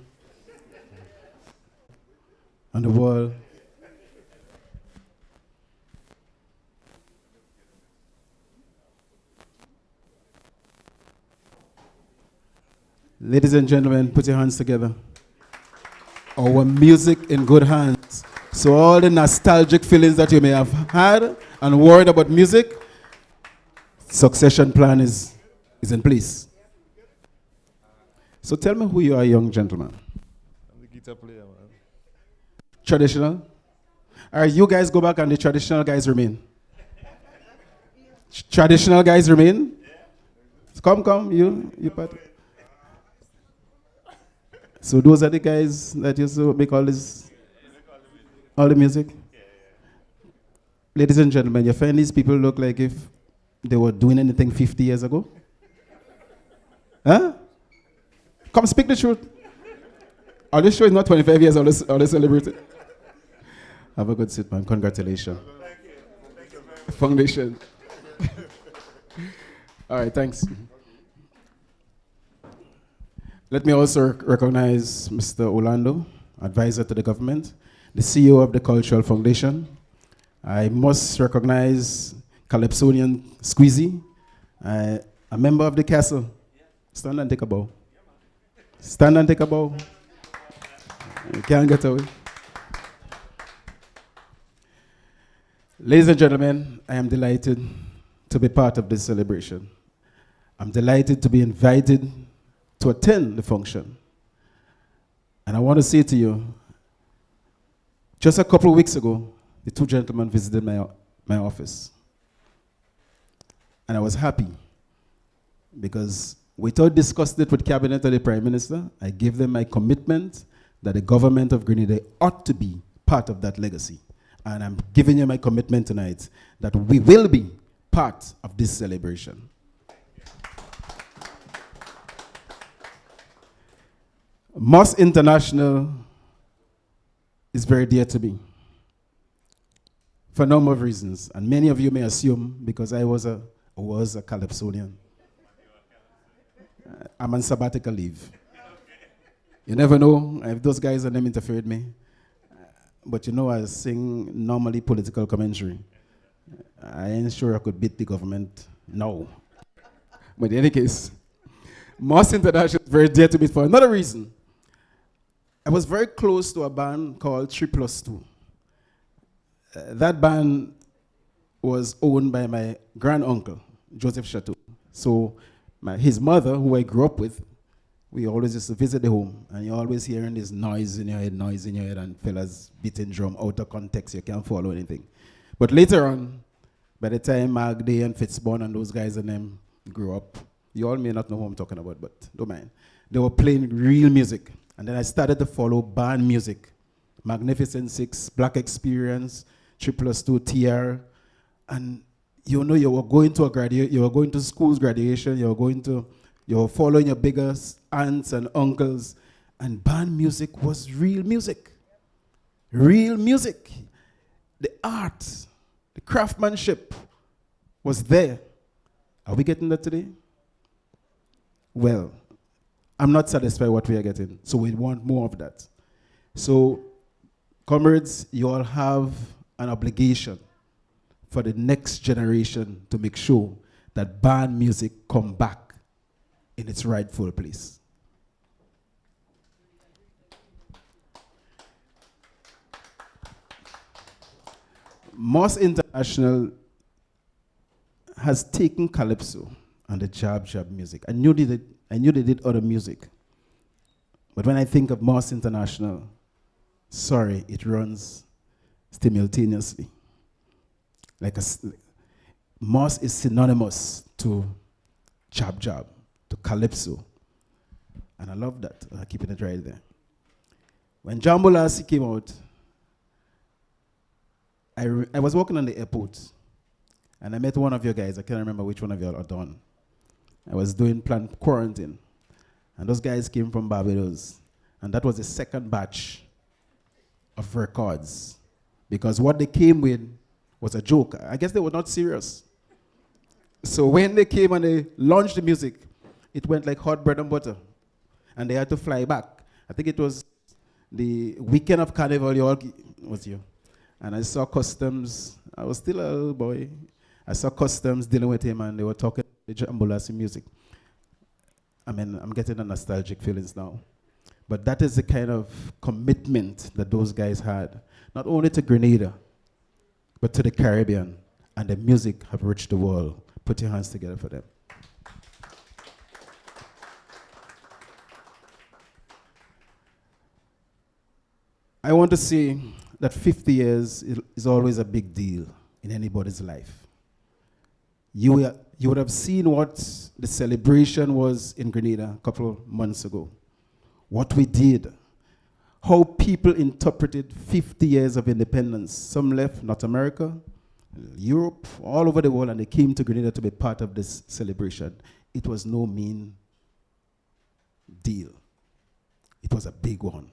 On the wall. Ladies and gentlemen, put your hands together. Our music in good hands. So all the nostalgic feelings that you may have had and worried about music, succession plan is in place. So tell me who you are, young gentleman.
I'm the guitar player, man.
Traditional? All right, you guys go back and the traditional guys remain. Traditional guys remain? Come, you part. So those are the guys that used to make all the music? Ladies and gentlemen, you find these people look like if they were doing anything 50 years ago? Huh? Come speak the truth. Are you sure it's not 25 years all they celebrated? Have a good sit, man. Congratulations. Thank you. Foundation. All right, thanks. Let me also recognize Mr. Orlando, advisor to the government, the CEO of the Cultural Foundation. I must recognize Calypsonian Squeezy, a member of the castle. Stand and take a bow. Stand and take a bow. You can't get away. Ladies and gentlemen, I am delighted to be part of this celebration. I'm delighted to be invited to attend the function. And I want to say to you, just a couple of weeks ago, the two gentlemen visited my office. And I was happy because without discussing it with Cabinet or the Prime Minister, I gave them my commitment that the government of Grenada ought to be part of that legacy. And I'm giving you my commitment tonight that we will be part of this celebration. Moss International is very dear to me for a number of reasons. And many of you may assume because I was a Calypsonian. I'm on sabbatical leave. You never know if those guys and them interfered me. But you know, I sing normally political commentary. I ain't sure I could beat the government now. But in any case, Moss International is very dear to me for another reason. I was very close to a band called 3+2. That band was owned by my granduncle, Joseph Chateau. So his mother, who I grew up with, we always used to visit the home, and you're always hearing this noise in your head, and fellas beating drum out of context. You can't follow anything. But later on, by the time Magday and Fitzborn and those guys and them grew up, you all may not know who I'm talking about, but don't mind. They were playing real music. And then I started to follow band music. Magnificent Six, Black Experience, 3+2, TR. And you know, you were going to school's graduation, you were following your biggest aunts and uncles, and band music was real music. Real music. The art, the craftsmanship was there. Are we getting that today? Well, I'm not satisfied with what we are getting, so we want more of that. So, comrades, you all have an obligation for the next generation to make sure that band music come back in its rightful place. Moss International has taken calypso and the jab music. I knew they did other music, But when I think of Moss International, sorry, it runs simultaneously. Moss is synonymous to Jab Jab, to Calypso. And I love that. I'm keeping it right there. When Jambo Lassie came out, I was walking on the airport, and I met one of your guys. I can't remember which one of you are done. I was doing planned quarantine, and those guys came from Barbados, and that was the second batch of records, because what they came with was a joke. I guess they were not serious. So when they came and they launched the music, it went like hot bread and butter, and they had to fly back. I think it was the weekend of Carnival, you all was here. And I saw Customs. I was still a little boy. I saw Customs dealing with him, and they were talking the Jambo Lassie music. I mean, I'm getting the nostalgic feelings now. But that is the kind of commitment that those guys had, not only to Grenada, but to the Caribbean. And the music have reached the world. Put your hands together for them. I want to say that 50 years is always a big deal in anybody's life. You would have seen what the celebration was in Grenada a couple of months ago. What we did, how people interpreted 50 years of independence. Some left North America, Europe, all over the world, and they came to Grenada to be part of this celebration. It was no mean deal. It was a big one.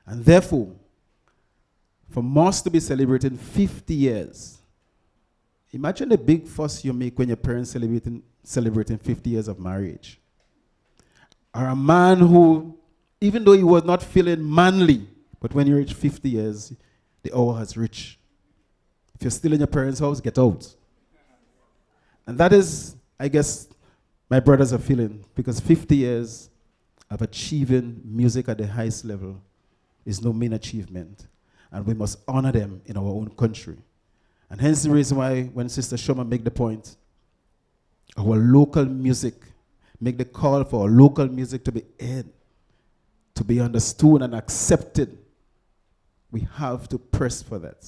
And therefore, for Moss to be celebrating 50 years, imagine the big fuss you make when your parents celebrating 50 years of marriage. Or a man who, even though he was not feeling manly, but when you reach 50 years, the hour has reached. If you're still in your parents' house, get out. And that is, I guess, my brothers are feeling, because 50 years of achieving music at the highest level is no mean achievement. And we must honor them in our own country. And hence the reason why when Sister Shoma make the point, our local music, make the call for our local music to be heard, to be understood and accepted, we have to press for that.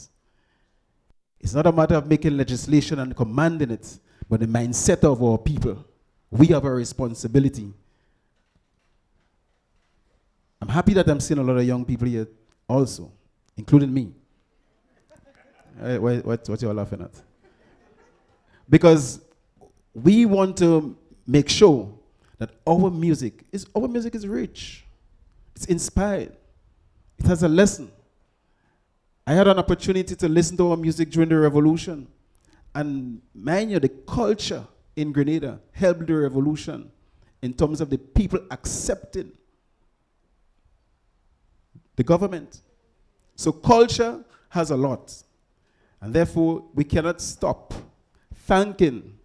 It's not a matter of making legislation and commanding it, but the mindset of our people. We have a responsibility. I'm happy that I'm seeing a lot of young people here also, including me. What you're laughing at? Because we want to make sure that our music is rich. It's inspired. It has a lesson. I had an opportunity to listen to our music during the revolution. And mind you, the culture in Grenada helped the revolution in terms of the people accepting the government. So culture has a lot. And therefore, we cannot stop thanking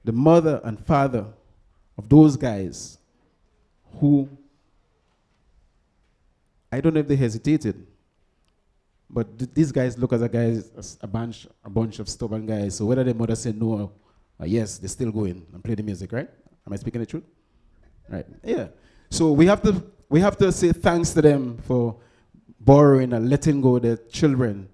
the mother and father of those guys who, I don't know if they hesitated, but these guys look as a bunch of stubborn guys. So whether the mother said no or yes, they're still going and play the music, right? Am I speaking the truth? Right, yeah. So we have to say thanks to them for borrowing and letting go their children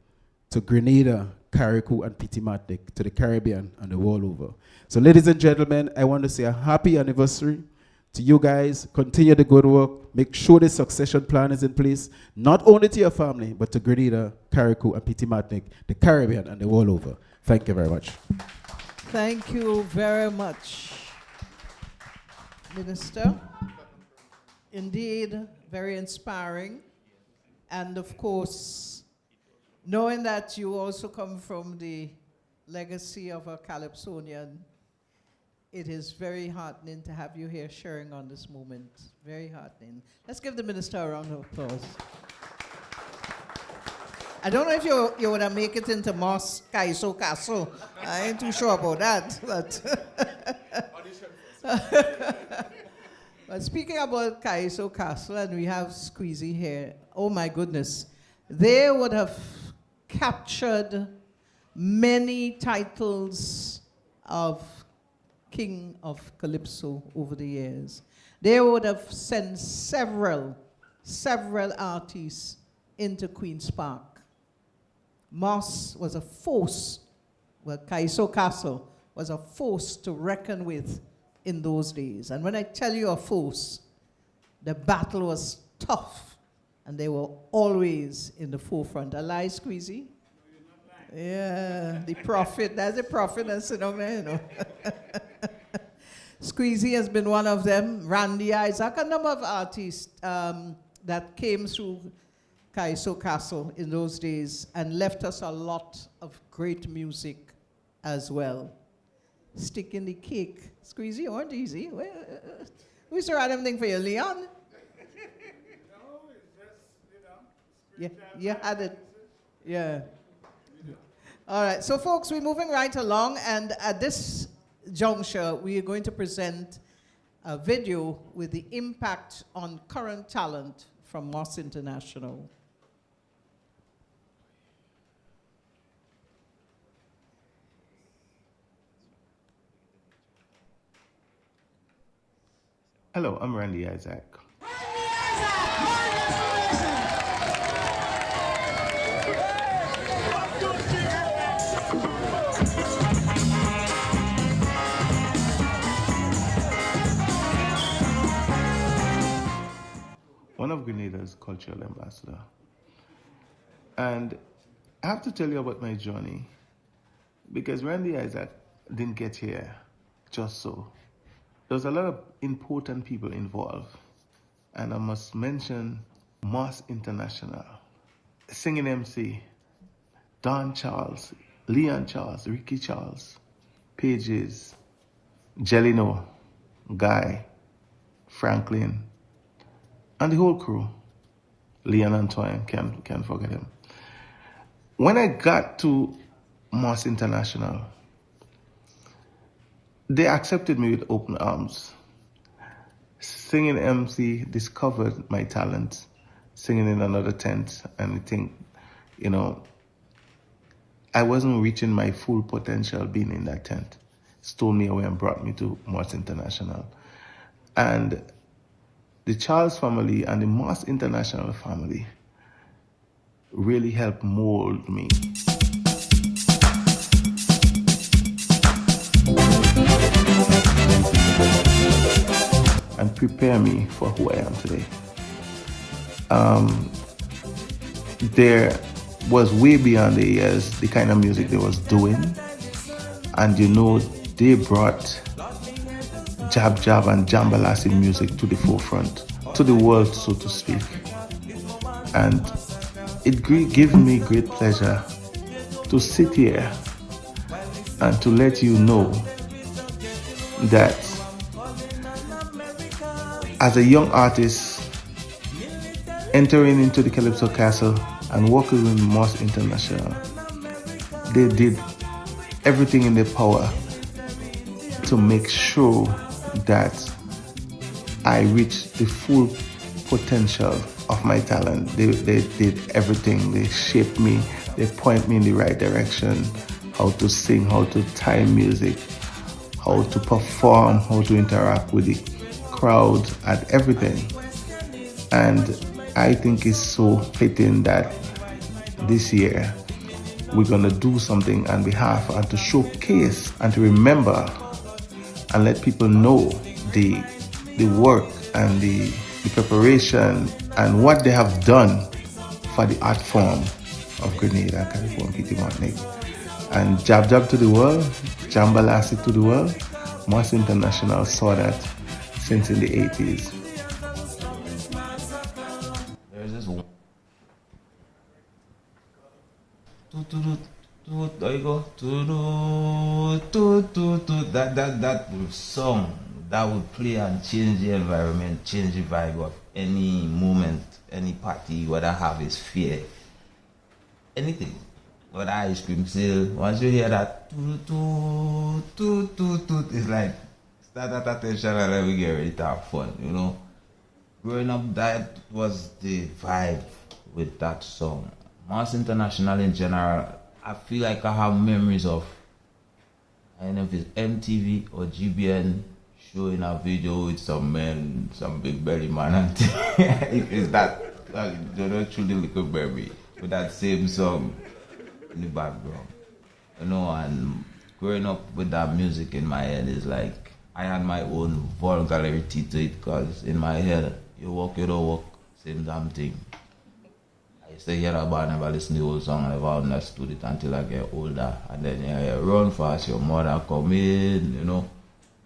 to Grenada, Carriacou, and Petit Martinique, to the Caribbean and the world over. So ladies and gentlemen, I want to say a happy anniversary to you guys. Continue the good work. Make sure the succession plan is in place, not only to your family, but to Grenada, Carriacou, and Petit Martinique, the Caribbean, and the world over. Thank you very much.
Thank you very much, Minister. Indeed, very inspiring. And of course, knowing that you also come from the legacy of a Calypsonian, it is very heartening to have you here sharing on this moment. Very heartening. Let's give the minister a round of applause. I don't know if you would have make it into Moss Kaiso Castle. I ain't too sure about that. But speaking about Kaiso Castle, and we have Squeezy here, oh my goodness, they would have captured many titles of King of Calypso over the years. They would have sent several several artists into Queen's Park. Moss was a force, well, Kaiso Castle was a force to reckon with in those days. And when I tell you a force, the battle was tough, and they were always in the forefront. A lie, Squeezy? Yeah, the prophet, that's the prophet that's sitting down there, you know. Squeezy has been one of them, Randy Isaac, a number of artists that came through Kaiso Castle in those days and left us a lot of great music as well. Stick in the cake. Squeezy, you weren't easy. Who's the random thing for you, Leon?
No, it's just,
Yeah, you had it. Yeah. All right, so folks, we're moving right along, and at this juncture, we are going to present a video with the impact on current talent from Moss International.
Hello, I'm Randy Isaac. One of Grenada's cultural ambassador. And I have to tell you about my journey, because Randy Isaac didn't get here just so. There was a lot of important people involved, and I must mention Moss International, singing MC, Don Charles, Leon Charles, Ricky Charles, Pages, Jelino, Guy, Franklin, and the whole crew. Leon Antoine, can't forget him. When I got to Moss International, they accepted me with open arms. Singing MC discovered my talent, singing in another tent, and I think, you know, I wasn't reaching my full potential being in that tent. Stole me away and brought me to Moss International. And the Charles family and the Moss International family really helped mold me. And prepare me for who I am today. There was way beyond the years the kind of music they was doing, and you know, they brought Jab Jab and Jambalasi music to the forefront, to the world, so to speak. And it gave me great pleasure to sit here and to let you know that as a young artist entering into the Calypso Castle and working with Moss International, they did everything in their power to make sure that I reached the full potential of my talent. They did everything. They shaped me. They point me in the right direction, how to sing, how to time music, how to perform, how to interact with the crowd, and everything. And I think it's so fitting that this year we're gonna do something on behalf and to showcase and to remember and let people know the work and the preparation and what they have done for the art form of Grenada, California, Kitty Martinique. And Jab Jab to the world, Jambalasi to the world. Moss International saw that since in the 80s.
There's this one. There you go. That song that would play and change the environment, change the vibe of any moment, any party, whether harvest fair, anything. Whether ice cream sale, once you hear that it's like start at attention and then we get ready to have fun, you know. Growing up, that was the vibe with that song. Moss International in general, I feel like I have memories of, I don't know if it's MTV or GBN showing a video with some men, some big belly man, and if it's that, you're not truly little baby with that same song in the background. You know, and growing up with that music in my head is like, I had my own vulgarity to it, because in my head, you walk, you don't walk, same damn thing. I used to hear about, never listen to the whole song, I never understood it until I get older. And then you run fast, your mother come in, you know.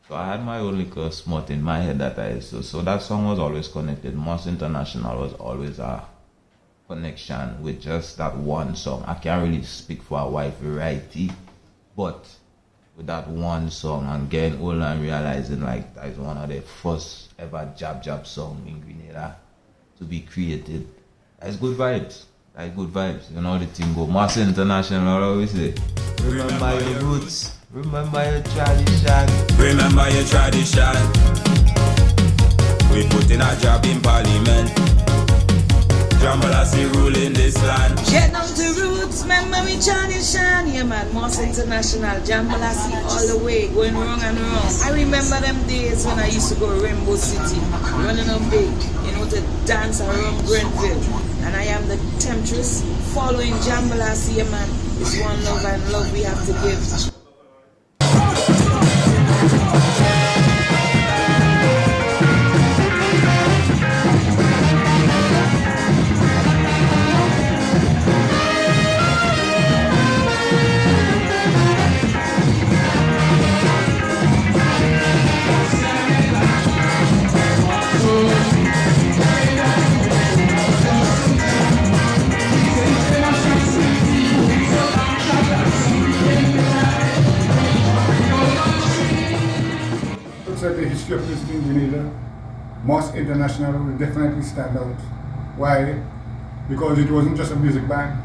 So I had my own little smut in my head that I used to. So that song was always connected. Moss International was always a connection with just that one song. I can't really speak for a wide variety, but with that one song and getting older and realizing like that is one of the first ever jab song in Grenada to be created. That's good vibes. That's good vibes. You know the thing go. Moss International always say, remember your roots, remember your tradition.
Remember your tradition. We put in a job in Parliament. Jambalasi ruling this land.
Get down to roots, remember we tradition. Yeah man, Moss International, Jambalasi all the way, going wrong and wrong. I remember them days when I used to go Rainbow City, running on big, you know, to dance around Grenville. And I am the temptress, following Jambalasi, yeah man. It's one love and love we have to give.
Looks like the history of music in Grenada, Moss International will definitely stand out. Why? Because it wasn't just a music band,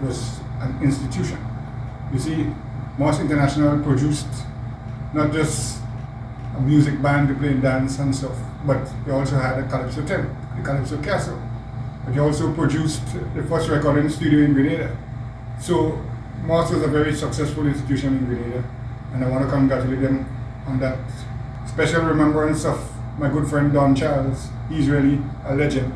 it was an institution. You see, Moss International produced not just a music band to play dance and stuff, but they also had a Calypso tent, the Calypso Castle. But they also produced the first recording studio in Grenada. So Moss was a very successful institution in Grenada, and I want to congratulate them on that. Special remembrance of my good friend Don Charles. He's really a legend.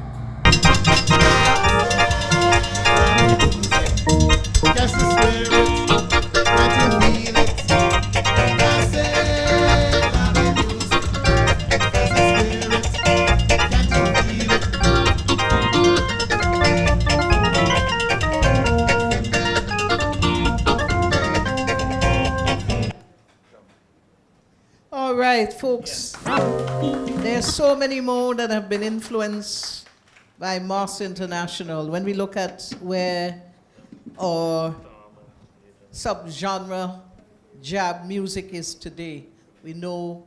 All right, folks. There's so many more that have been influenced by Moss International. When we look at where our subgenre jab music is today, we know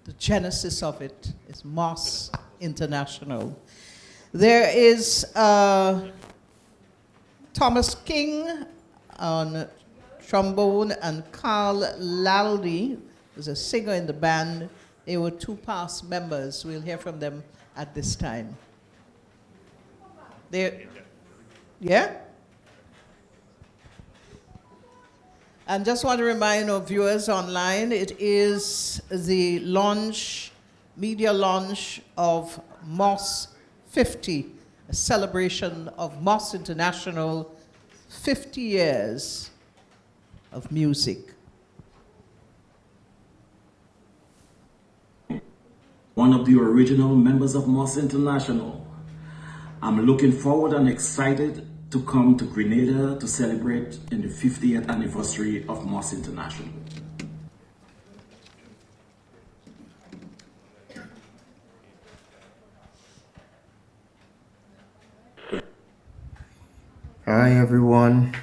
the genesis of it is Moss International. There is Thomas King on trombone and Carl Laldy was a singer in the band. They were two past members. We'll hear from them at this time. Yeah? And just want to remind our viewers online, it is the launch, media launch of Moss 50, a celebration of Moss International 50 years of music.
One of the original members of Moss International. I'm looking forward and excited to come to Grenada to celebrate in the 50th anniversary of Moss International.
Hi everyone,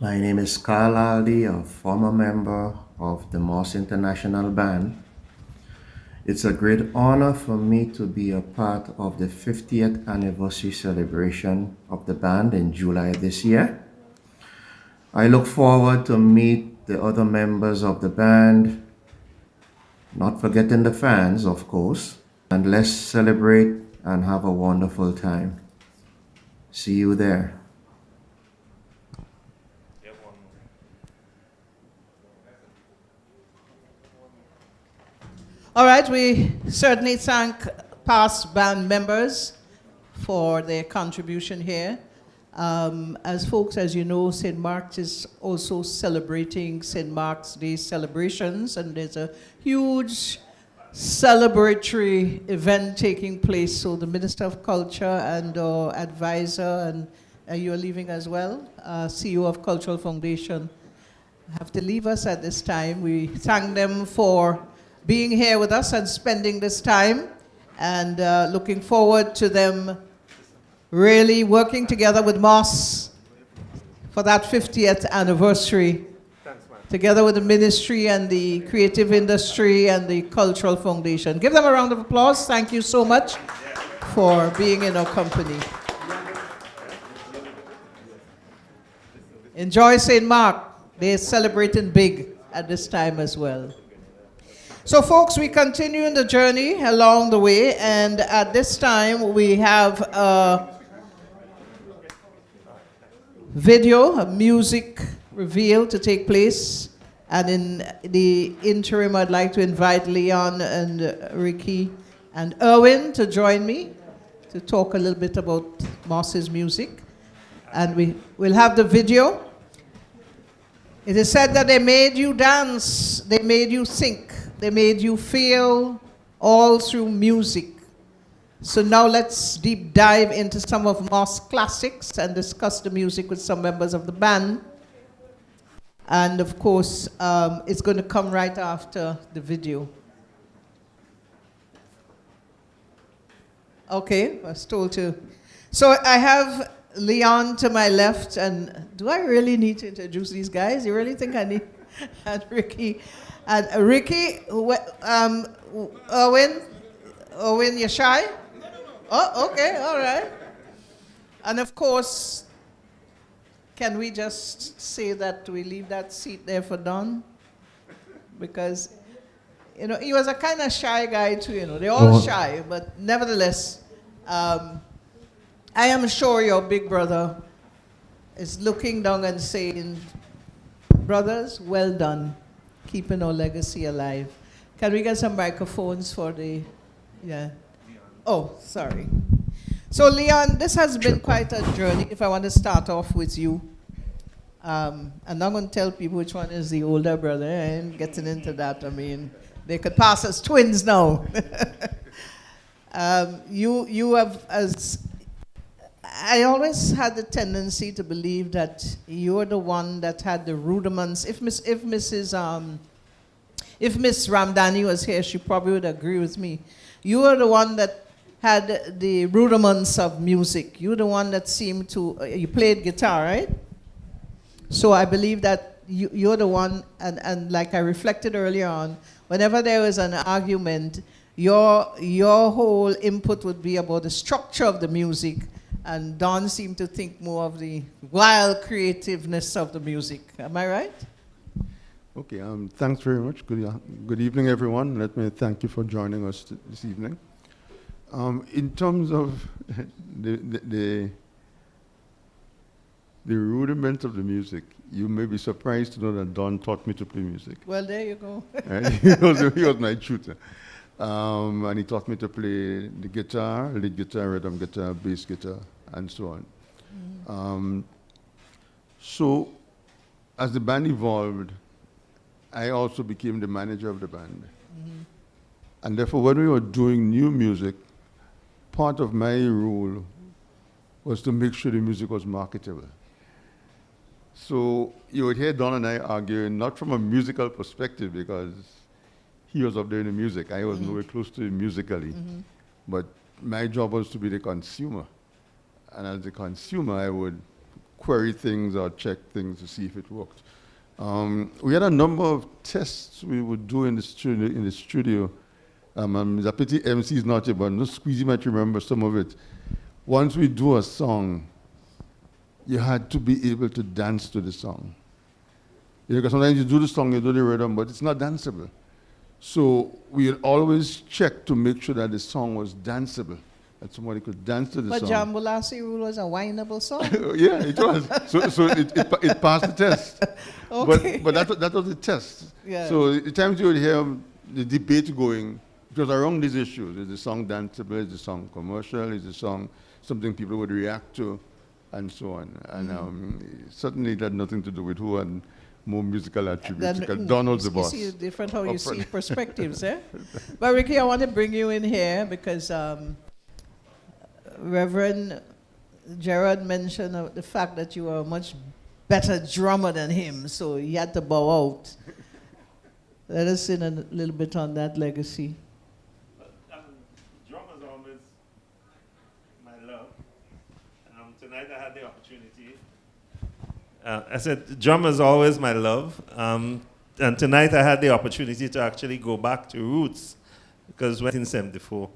my name is Carl Aldi, a former member of the Moss International Band. It's a great honor for me to be a part of the 50th anniversary celebration of the band in July this year. I look forward to meet the other members of the band, not forgetting the fans, of course, and let's celebrate and have a wonderful time. See you there.
All right, we certainly thank past band members for their contribution here. As folks, as you know, St. Mark's is also celebrating St. Mark's Day celebrations, and there's a huge celebratory event taking place. So the Minister of Culture and advisor, and you are leaving as well, CEO of Cultural Foundation, have to leave us at this time. We thank them for being here with us and spending this time, and looking forward to them really working together with Moss for that 50th anniversary, together with the ministry and the creative industry and the Cultural Foundation. Give them a round of applause. Thank you so much for being in our company. Enjoy St. Mark. They're celebrating big at this time as well. So folks, we continue in the journey along the way, and at this time we have a video, a music reveal to take place. And in the interim, I'd like to invite Leon and Ricky and Erwin to join me to talk a little bit about Moss's music. And we'll have the video. It is said that they made you dance, they made you think, they made you feel, all through music. So now let's deep dive into some of Moss classics and discuss the music with some members of the band. And of course, it's going to come right after the video. Okay, I was told to. So I have Leon to my left, and do I really need to introduce these guys? You really think I need? And Ricky. And Ricky, Erwin, you shy? Oh, okay, all right. And of course, can we just say that we leave that seat there for Don? Because, you know, he was a kind of shy guy too, you know. They're all shy, but nevertheless, I am sure your big brother is looking down and saying, brothers, well done, keeping our legacy alive. Can we get some microphones for the, yeah. Oh, sorry. So Leon, this has been quite a journey. If I want to start off with you, I'm not going to tell people which one is the older brother. I ain't getting into that. I mean, they could pass as twins now. You have, as I always had the tendency to believe that you're the one that had the rudiments. If Miss Ramdani was here, she probably would agree with me. You were the one that had the rudiments of music. You're the one that seemed to, you played guitar, right? So I believe that you're the one, and like I reflected earlier on, whenever there was an argument, your whole input would be about the structure of the music, and Don seemed to think more of the wild creativeness of the music. Am I right?
Okay, thanks very much. Good evening, everyone. Let me thank you for joining us this evening. In terms of the rudiments of the music, you may be surprised to know that Don taught me to play music.
Well, there you go.
He was my tutor. And he taught me to play the guitar, lead guitar, rhythm guitar, bass guitar, and so on. Mm-hmm. So as the band evolved, I also became the manager of the band. Mm-hmm. And therefore, when we were doing new music, part of my role was to make sure the music was marketable. So you would hear Don and I arguing, not from a musical perspective, because he was up there in the music. I was nowhere close to him musically. Mm-hmm. But my job was to be the consumer. And as the consumer, I would query things or check things to see if it worked. We had a number of tests we would do in the studio. It's a pity MC is not here, but no Squeezy might remember some of it. Once we do a song, you had to be able to dance to the song. You know, because sometimes you do the song, you do the rhythm, but it's not danceable. So we would always check to make sure that the song was danceable, that somebody could dance to the song.
But Jambalasi Rule was a wineable song.
Yeah, it was. So it passed the test.
Okay.
But that was the test.
Yeah.
So the times you would hear the debate going, was around these issues. Is the song danceable? Is the song commercial? Is the song something people would react to? And so on. And certainly it had nothing to do with who had more musical attributes, because Donald's the boss.
You see different how you see perspectives, eh? But Ricky, I want to bring you in here because Reverend Gerard mentioned the fact that you are a much better drummer than him, so he had to bow out. Let us in a little bit on that legacy.
Drummers always my love. Tonight I had the opportunity. I said, drummers always my love. And tonight I had the opportunity to actually go back to roots, because in 1974,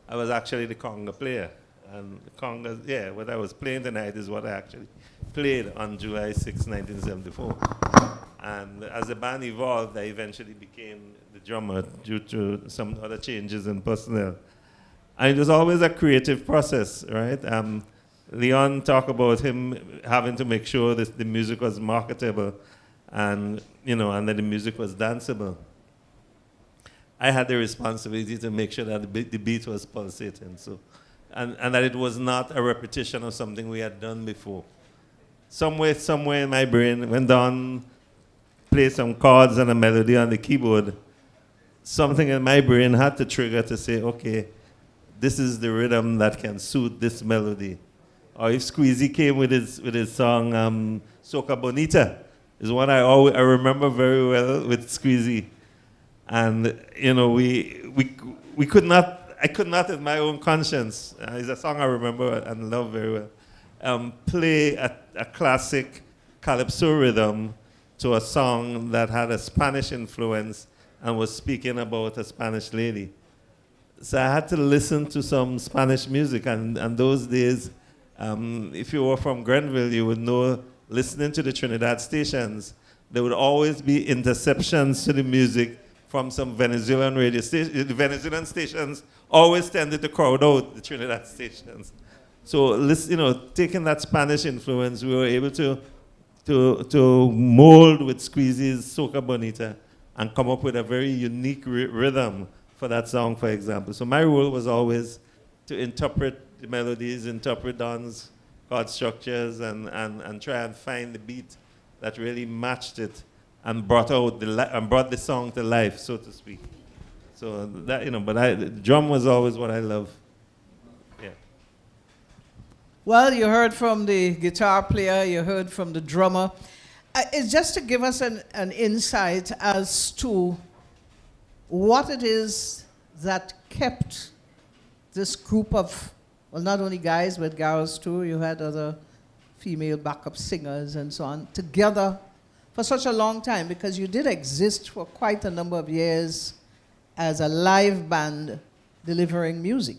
I was actually the conga player. And the conga, what I was playing tonight is what I actually played on July 6, 1974. And as the band evolved, I eventually became the drummer due to some other changes in personnel. And it was always a creative process, right? Leon talked about him having to make sure that the music was marketable and, and that the music was danceable. I had the responsibility to make sure that the beat was pulsating, and that it was not a repetition of something we had done before. Somewhere in my brain, when Don played some chords and a melody on the keyboard, something in my brain had to trigger to say, okay, this is the rhythm that can suit this melody. Or if Squeezy came with his song Soca Bonita, is one I remember very well with Squeezy. And we could not, I could not in my own conscience, it's a song I remember and love very well, play a classic calypso rhythm to a song that had a Spanish influence and was speaking about a Spanish lady. So I had to listen to some Spanish music, and those days, if you were from Grenville, you would know, listening to the Trinidad stations, there would always be interceptions to the music from some Venezuelan radio stations. The Venezuelan stations always tended to crowd out the Trinidad stations. So, taking that Spanish influence, we were able to mold with Squeezy's Soca Bonita and come up with a very unique rhythm for that song, for example. So my role was always to interpret the melodies, interpret Don's chord structures, and try and find the beat that really matched it and brought the song to life, so to speak. So that, the drum was always what I love. Yeah.
Well, you heard from the guitar player, you heard from the drummer. It's just to give us an insight as to what it is that kept this group of, well, not only guys, but girls too. You had other female backup singers and so on, together for such a long time, because you did exist for quite a number of years as a live band delivering music.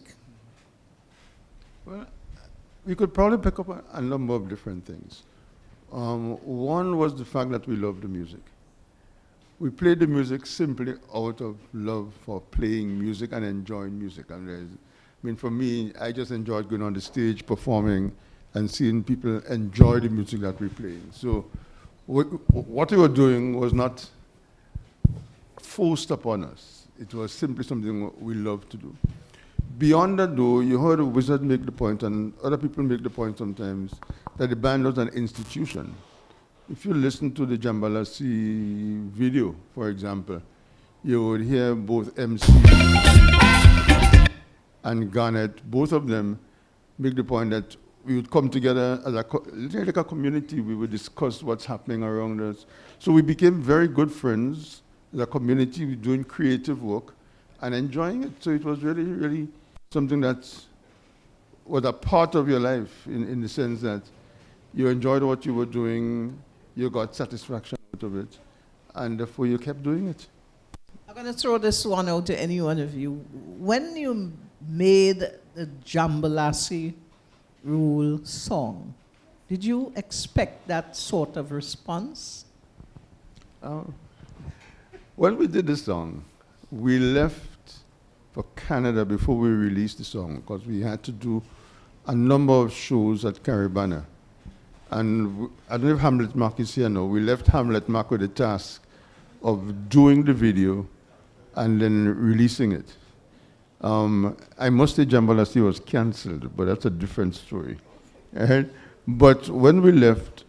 Well, we could probably pick up a number of different things. One was the fact that we loved the music. We played the music simply out of love for playing music and enjoying music. And for me, I just enjoyed going on the stage, performing, and seeing people enjoy the music that we're playing. So what we were doing was not forced upon us. It was simply something we loved to do. Beyond that, though, you heard a wizard make the point, and other people make the point sometimes, that the band was an institution. If you listen to the Jambalasi video, for example, you would hear both MC and Garnet, both of them make the point that we would come together as like a community. We would discuss what's happening around us. So we became very good friends as a community, doing creative work and enjoying it. So it was really, really something that was a part of your life in the sense that you enjoyed what you were doing, you got satisfaction out of it, and therefore you kept doing it.
I'm going to throw this one out to any one of you. When you made the Jambalasi Rule song, did you expect that sort of response?
When we did the song, we left for Canada before we released the song, because we had to do a number of shows at Caribana. And I don't know if Hamlet Mark is here now. We left Hamlet Mark with the task of doing the video and then releasing it. I must say Jambalasi was cancelled, but that's a different story. Right? But when we left,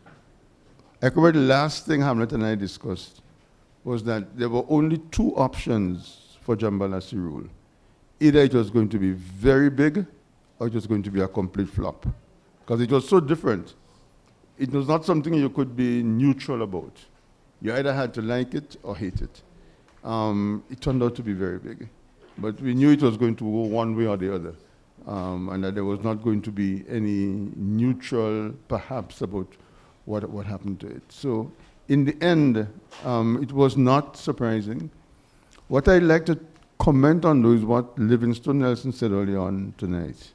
I remember the last thing Hamlet and I discussed was that there were only two options for Jambalasi Rule. Either it was going to be very big or it was going to be a complete flop. Because it was so different. It was not something you could be neutral about. You either had to like it or hate it. It turned out to be very big. But we knew it was going to go one way or the other. And that there was not going to be any neutral, perhaps, about what happened to it. So in the end, it was not surprising. What I'd like to comment on, though, is what Livingstone Nelson said earlier on tonight.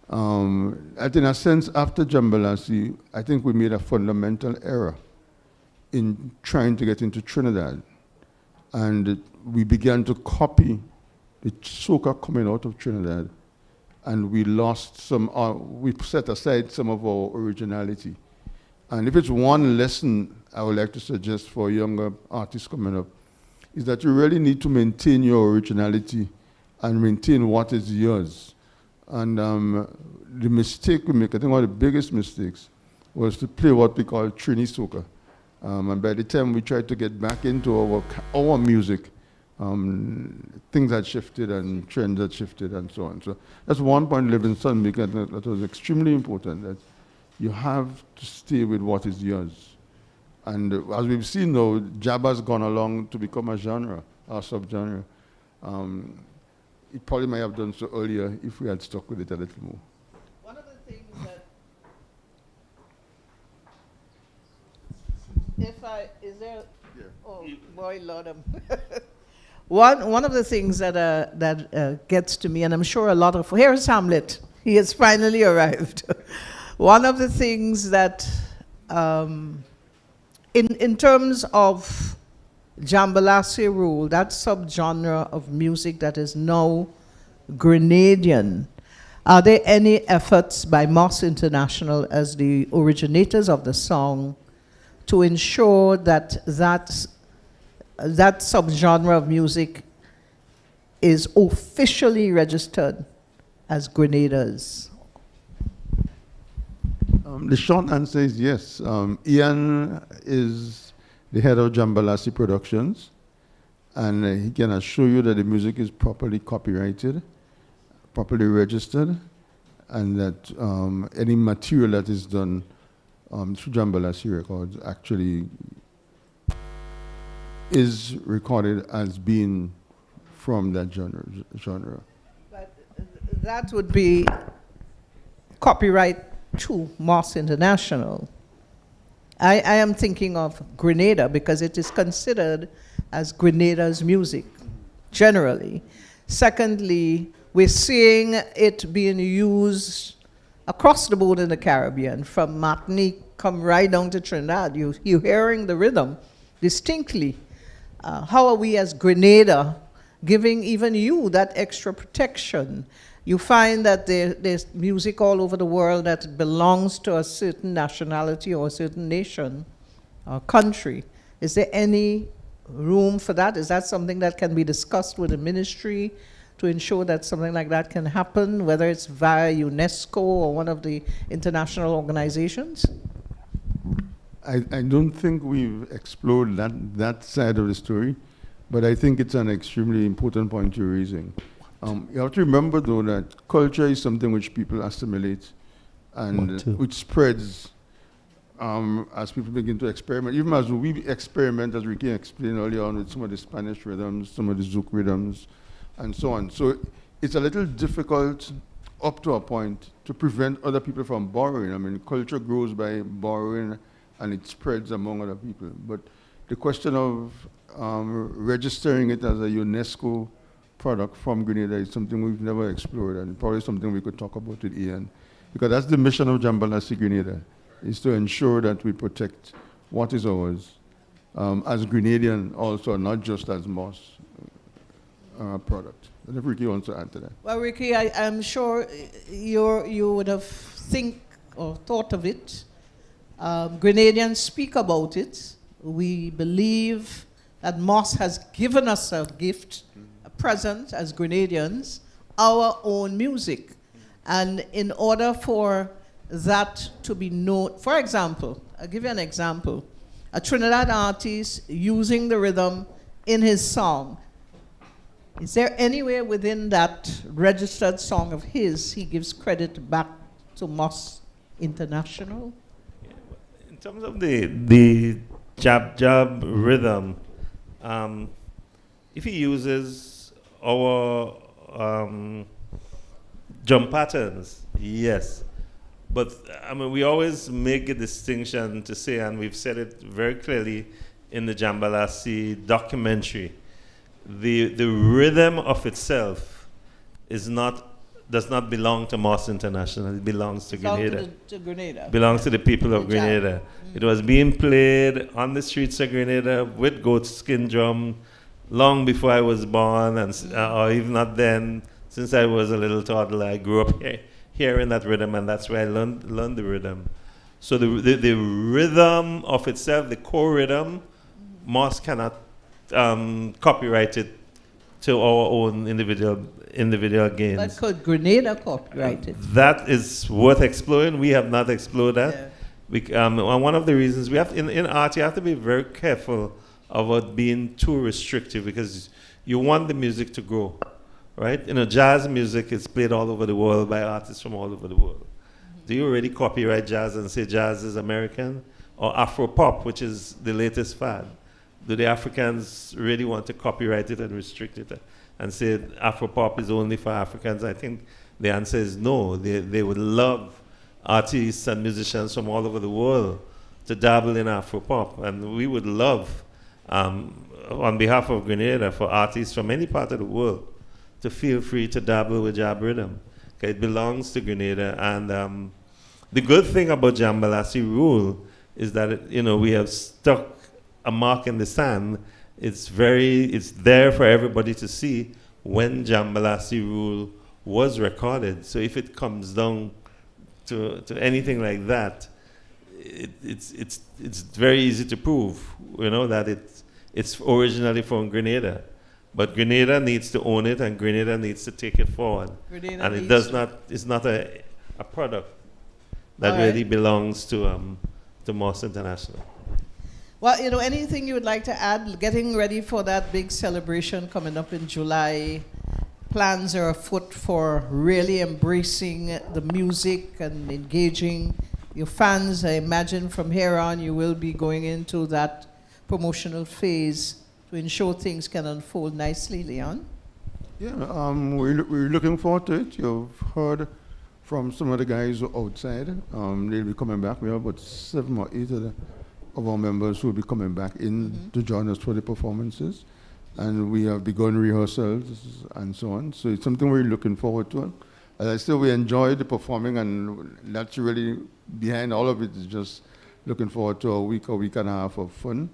That in a sense, after Jambalasi, I think we made a fundamental error in trying to get into Trinidad. And we began to copy the soca coming out of Trinidad. And we lost some, we set aside some of our originality. And if it's one lesson I would like to suggest for younger artists coming up, is that you really need to maintain your originality and maintain what is yours. And the mistake we make, I think one of the biggest mistakes, was to play what we call Trini soca. And by the time we tried to get back into our music, things had shifted and trends had shifted and so on. So that's one point Livingstone made that was extremely important, that you have to stay with what is yours. And as we've seen now, Jabba's gone along to become a genre, a subgenre. It probably might have done so earlier if we had stuck with it a little more.
One of the things that, oh boy, Lord, one of the things that gets to me, and I'm sure a lot of, here's Hamlet, he has finally arrived. One of the things that, in terms of Jambalasi Rule, that subgenre of music that is now Grenadian, are there any efforts by Moss International as the originators of the song to ensure that that subgenre of music is officially registered as Grenada's?
The short answer is yes. Ian is the head of Jambalasi Productions, and he can assure you that the music is properly copyrighted, properly registered, and that any material that is done through Jambalasi Records actually is recorded as being from that genre.
But that would be copyright to Moss International. I am thinking of Grenada because it is considered as Grenada's music, generally. Secondly, we're seeing it being used across the board in the Caribbean, from Martinique, come right down to Trinidad. You're hearing the rhythm distinctly. How are we as Grenada giving even you that extra protection? You find that there's music all over the world that belongs to a certain nationality or a certain nation or country. Is there any room for that? Is that something that can be discussed with the ministry to ensure that something like that can happen, whether it's via UNESCO or one of the international organizations?
I don't think we've explored that side of the story, but I think it's an extremely important point you're raising. You have to remember, though, that culture is something which people assimilate and which spreads as people begin to experiment. Even as we experiment, as Ricky explained earlier on, with some of the Spanish rhythms, some of the Zouk rhythms, and so on. So it's a little difficult up to a point to prevent other people from borrowing. I mean, culture grows by borrowing and it spreads among other people. But the question of registering it as a UNESCO product from Grenada is something we've never explored, and probably something we could talk about with Ian. Because that's the mission of Jambalasi Grenada, is to ensure that we protect what is ours as Grenadian also, not just as Moss product. And if Ricky wants to add to that.
Well, Ricky, I'm sure you would have thought of it. Grenadians speak about it. We believe that Moss has given us a gift, a present as Grenadians, our own music. And in order for that to be known, for example, I'll give you an example. A Trinidad artist using the rhythm in his song. Is there anywhere within that registered song of his he gives credit back to Moss International?
In terms of the jab rhythm, if he uses our drum patterns, yes. But I mean, we always make a distinction to say, and we've said it very clearly in the Jambalasi documentary, the rhythm of itself does not belong to Moss International. It belongs to Grenada.
To Grenada.
Belongs to the people of Grenada. It was being played on the streets of Grenada with goat skin drum long before I was born, and or even not then. Since I was a little toddler, I grew up hearing that rhythm, and that's where I learned the rhythm. So the rhythm of itself, the core rhythm, Moss cannot copyright it to our own individual gains.
But could Grenada copyright it?
That is worth exploring. We have not explored that. Yeah. One of the reasons we have in art, you have to be very careful about being too restrictive, because you want the music to grow, right? You know, jazz music is played all over the world by artists from all over the world. Do you already copyright jazz and say jazz is American? Or Afro pop, which is the latest fad? Do the Africans really want to copyright it and restrict it and say Afro pop is only for Africans? I think the answer is no. They would love artists and musicians from all over the world to dabble in Afro pop, and we would love, on behalf of Grenada, for artists from any part of the world to feel free to dabble with jab rhythm. Okay, it belongs to Grenada, and the good thing about Jambalasi rule is that we have stuck a mark in the sand. It's there for everybody to see when Jambalasi rule was recorded. So if it comes down to anything like that, it's very easy to prove, that it's originally from Grenada. But Grenada needs to own it, and Grenada needs to take it forward. And it's not a product that really belongs to Moss International.
Well, anything you would like to add, getting ready for that big celebration coming up in July, plans are afoot for really embracing the music and engaging your fans. I imagine from here on you will be going into that promotional phase to ensure things can unfold nicely, Leon.
Yeah, we're looking forward to it. You've heard from some of the guys outside. They'll be coming back. We have about 7 or 8 of our members who will be coming back in to join us for the performances. And we have begun rehearsals and so on. So it's something we're looking forward to. As I said, we enjoy the performing, and that's really behind all of it is just looking forward to a week and a half of fun.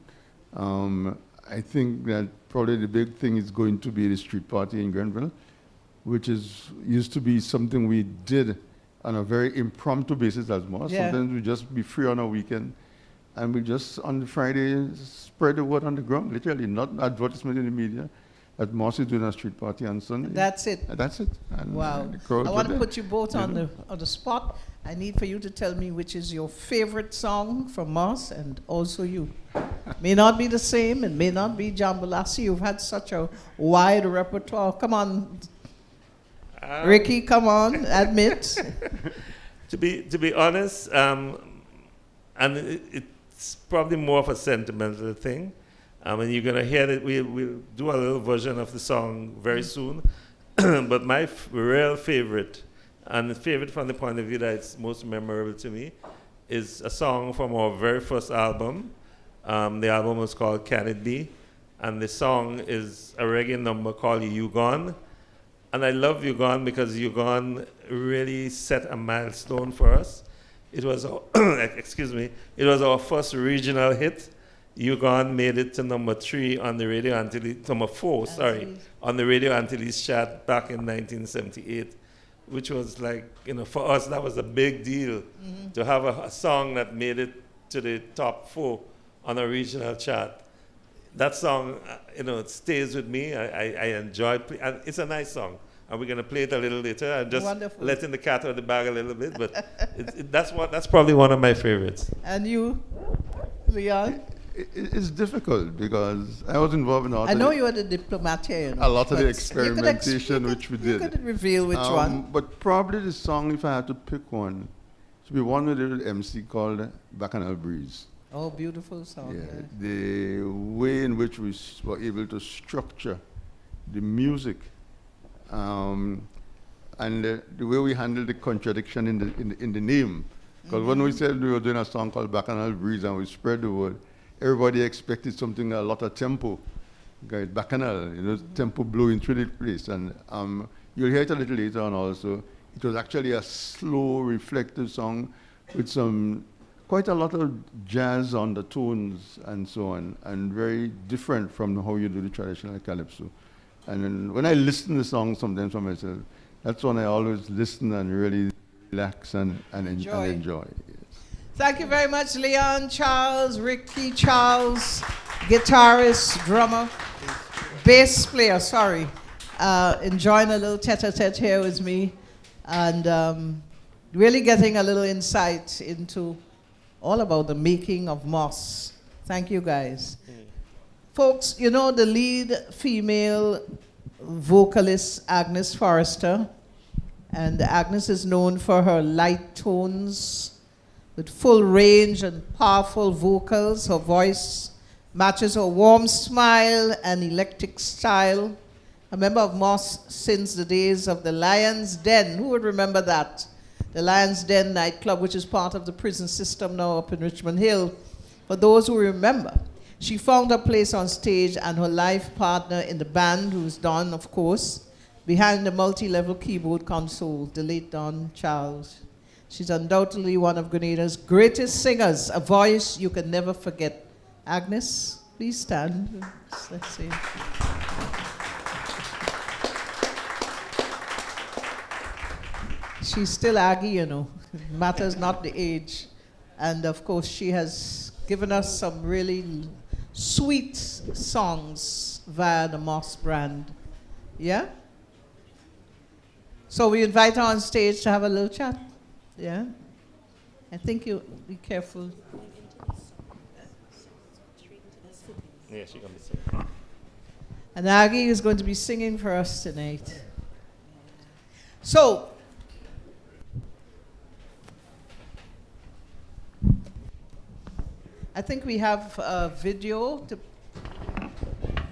I think that probably the big thing is going to be the street party in Grenville, which used to be something we did on a very impromptu basis as Moss.
Yeah.
Sometimes we just be free on a weekend, and we just on the Friday spread the word on the ground, literally, not advertisement in the media. That Moss is doing a street party on Sunday.
That's it.
That's it. And
wow. I want to put you both on the spot. I need for you to tell me which is your favorite song from Moss, and also you. May not be the same, it may not be Jambalasi. You've had such a wide repertoire. Come on, Ricky, come on, admit.
To be honest, and it's probably more of a sentimental thing. And you're going to hear it. We'll do a little version of the song very soon. But my real favorite, and the favorite from the point of view that it's most memorable to me, is a song from our very first album. The album was called Can It Be? And the song is a reggae number called You Gone. And I love You Gone because You Gone really set a milestone for us. It was, it was our first regional hit. You Gone made it to number 3 on the Radio Antilles, number 4, sorry, on the Radio Antilles chart back in 1978, which was like, for us, that was a big deal to have a song that made it to the top 4 on a regional chart. That song, it stays with me. I enjoy and it's a nice song. and we're going to play it a little later. I'm just
Wonderful.
letting the cat out of the bag a little bit, but that's probably one of my favorites.
And you, Leon?
It's difficult because I was involved in
I know you are the diplomat here. You know,
a lot of the
but
experimentation which we did.
You could reveal which one.
But probably the song, if I had to pick one, should be one with the MC called Bacchanal Breeze.
Oh, beautiful song.
Yeah, the way in which we were able to structure the music, and the way we handled the contradiction in the name. Because when we said we were doing a song called Bacchanal Breeze and we spread the word, everybody expected something, a lot of tempo. Guys, Bacchanal, tempo blowing through the place. And you'll hear it a little later on also. It was actually a slow, reflective song with quite a lot of jazz undertones and so on, and very different from how you do the traditional calypso. And then when I listen to songs sometimes for myself, that's when I always listen and really relax and enjoy.
Thank you very much, Leon Charles, Ricky Charles, guitarist, drummer, bass player, enjoying a little tete-a-tete here with me, and really getting a little insight into all about the making of Moss. Thank you, guys. Folks, you know the lead female vocalist, Agnes Forrester, and Agnes is known for her light tones with full range and powerful vocals. Her voice matches her warm smile and eclectic style. A member of Moss since the days of the Lion's Den. Who would remember that? The Lion's Den nightclub, which is part of the prison system now up in Richmond Hill. For those who remember, she found her place on stage and her life partner in the band, who's Don, of course, behind the multi-level keyboard console, the late Don Charles. She's undoubtedly one of Grenada's greatest singers, a voice you can never forget. Agnes, please stand. Let's see. She's still Aggie, you know. It matters not the age. And of course, she has given us some really sweet songs via the Moss brand. Yeah? So we invite her on stage to have a little chat. Yeah? I think you be careful.
Yeah, she's going to be singing.
And Aggie is going to be singing for us tonight. So, I think we have a video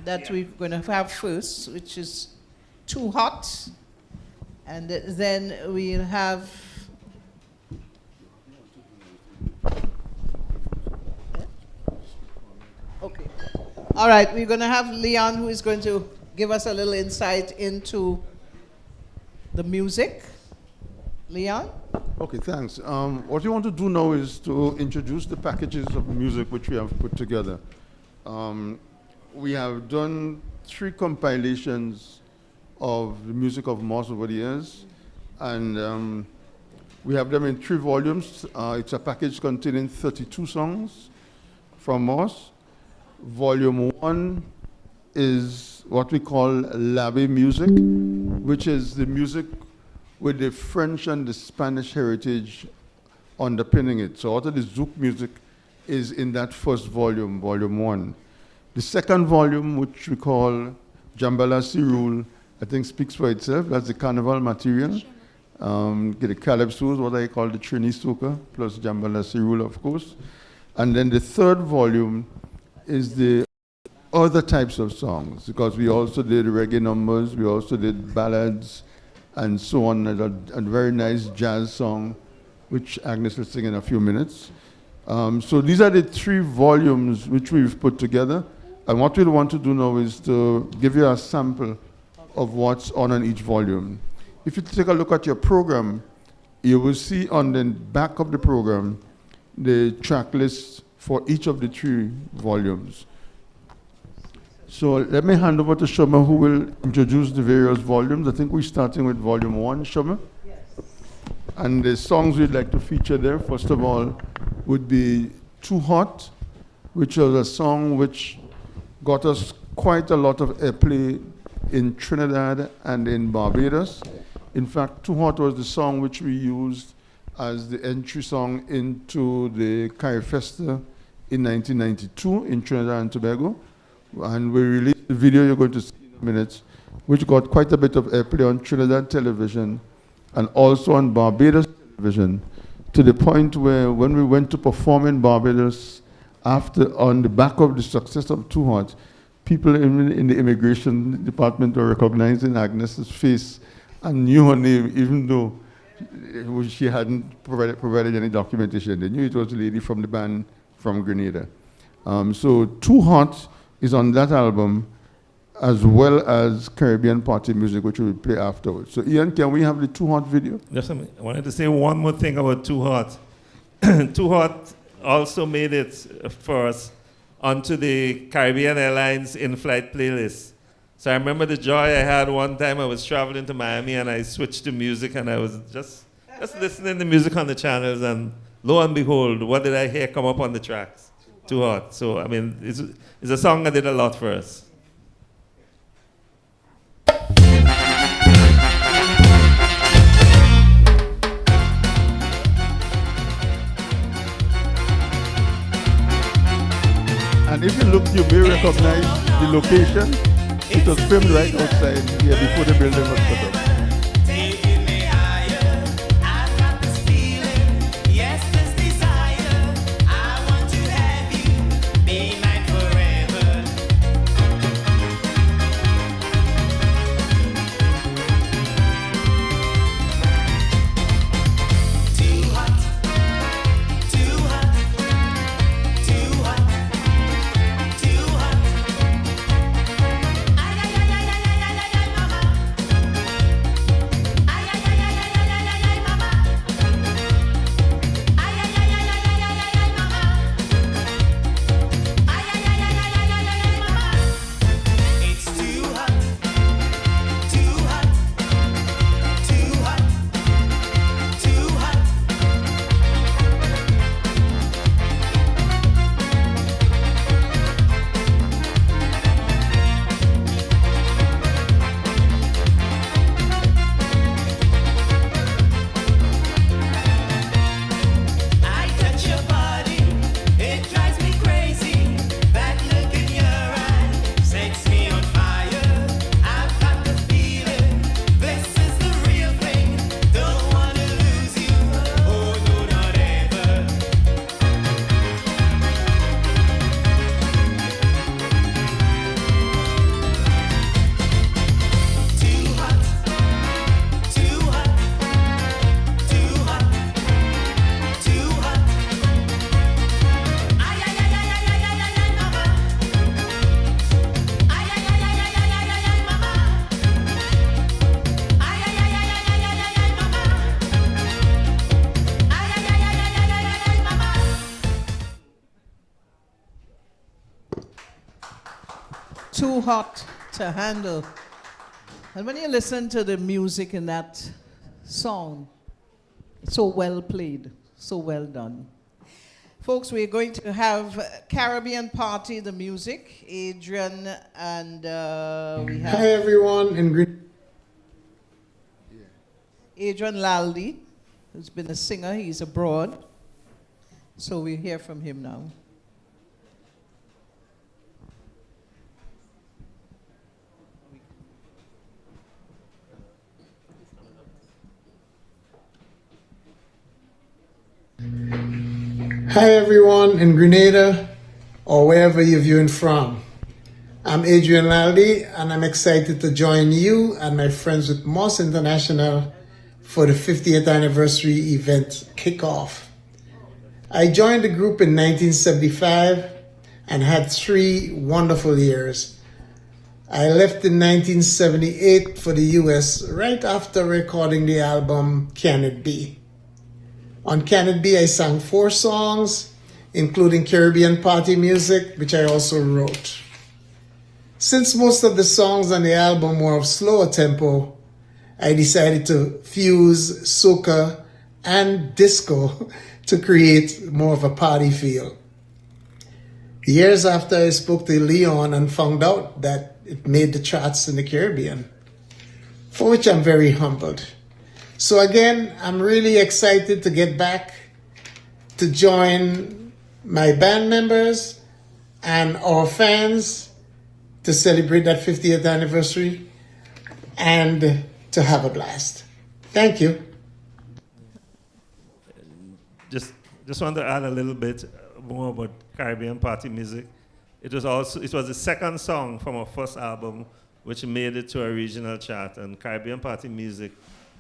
that we're going to have first, which is Too Hot. And then we'll have... Okay. All right, we're going to have Leon, who is going to give us a little insight into the music. Leon?
Okay, thanks. What we want to do now is to introduce the packages of music which we have put together. We have done 3 compilations of the music of Moss over the years, and we have them in 3 volumes. It's a package containing 32 songs from Moss. Volume 1 is what we call Labé music, which is the music with the French and the Spanish heritage underpinning it. So all of the Zouk music is in that first volume, volume 1. The second volume, which we call Jambala Sirul, I think speaks for itself. That's the carnival material. The calypso, what I call the Trini Soca, plus Jambala Sirul, of course. And then the third volume is the other types of songs, because we also did reggae numbers, we also did ballads, and so on, and a very nice jazz song, which Agnes will sing in a few minutes. So these are the 3 volumes which we've put together. And what we want to do now is to give you a sample of what's on each volume. If you take a look at your program, you will see on the back of the program the track list for each of the 3 volumes. So let me hand over to Shoma, who will introduce the various volumes. I think we're starting with volume 1, Shoma. Yes. And the songs we'd like to feature there, first of all, would be Too Hot, which was a song which got us quite a lot of airplay in Trinidad and in Barbados. In fact, Too Hot was the song which we used as the entry song into the Carifesta in 1992 in Trinidad and Tobago. And we released the video you're going to see in a minute, which got quite a bit of airplay on Trinidad television and also on Barbados television, to the point where when we went to perform in Barbados, on the back of the success of Too Hot, people in the immigration department were recognizing Agnes's face and knew her name, even though she hadn't provided any documentation. They knew it was a lady from the band from Grenada. So Too Hot is on that album, as well as Caribbean Party Music, which we will play afterwards. So Ian, can we have the Too Hot video?
Yes, I wanted to say one more thing about Too Hot. Too Hot also made it for us onto the Caribbean Airlines in-flight playlist. So I remember the joy I had one time. I was traveling to Miami and I switched to music and I was just listening to music on the channels, and lo and behold, what did I hear come up on the tracks? Too Hot. So, I mean, it's a song that did a lot for us.
And if you look, you may recognize the location. It was filmed right outside here before the building was put up.
Too hot to handle. And when you listen to the music in that song, it's so well played, so well done. Folks, we're going to have Caribbean Party, the music, Adrian, and we have...
Hi, everyone.
Adrian Laldi, who's been a singer. He's abroad. So we'll hear from him now.
Hi, everyone in Grenada or wherever you're viewing from. I'm Adrian Laldi, and I'm excited to join you and my friends with Moss International for the 50th anniversary event kickoff. I joined the group in 1975 and had 3 wonderful years. I left in 1978 for the US right after recording the album Can It Be. On Can It Be, I sang 4 songs, including Caribbean Party Music, which I also wrote. Since most of the songs on the album were of slower tempo, I decided to fuse soca and disco to create more of a party feel. Years after, I spoke to Leon and found out that it made the charts in the Caribbean, for which I'm very humbled. So again, I'm really excited to get back to join my band members and our fans to celebrate that 50th anniversary and to have a blast. Thank you.
Just want to add a little bit more about Caribbean party music. It was the second song from our first album which made it to a regional chart, and Caribbean party music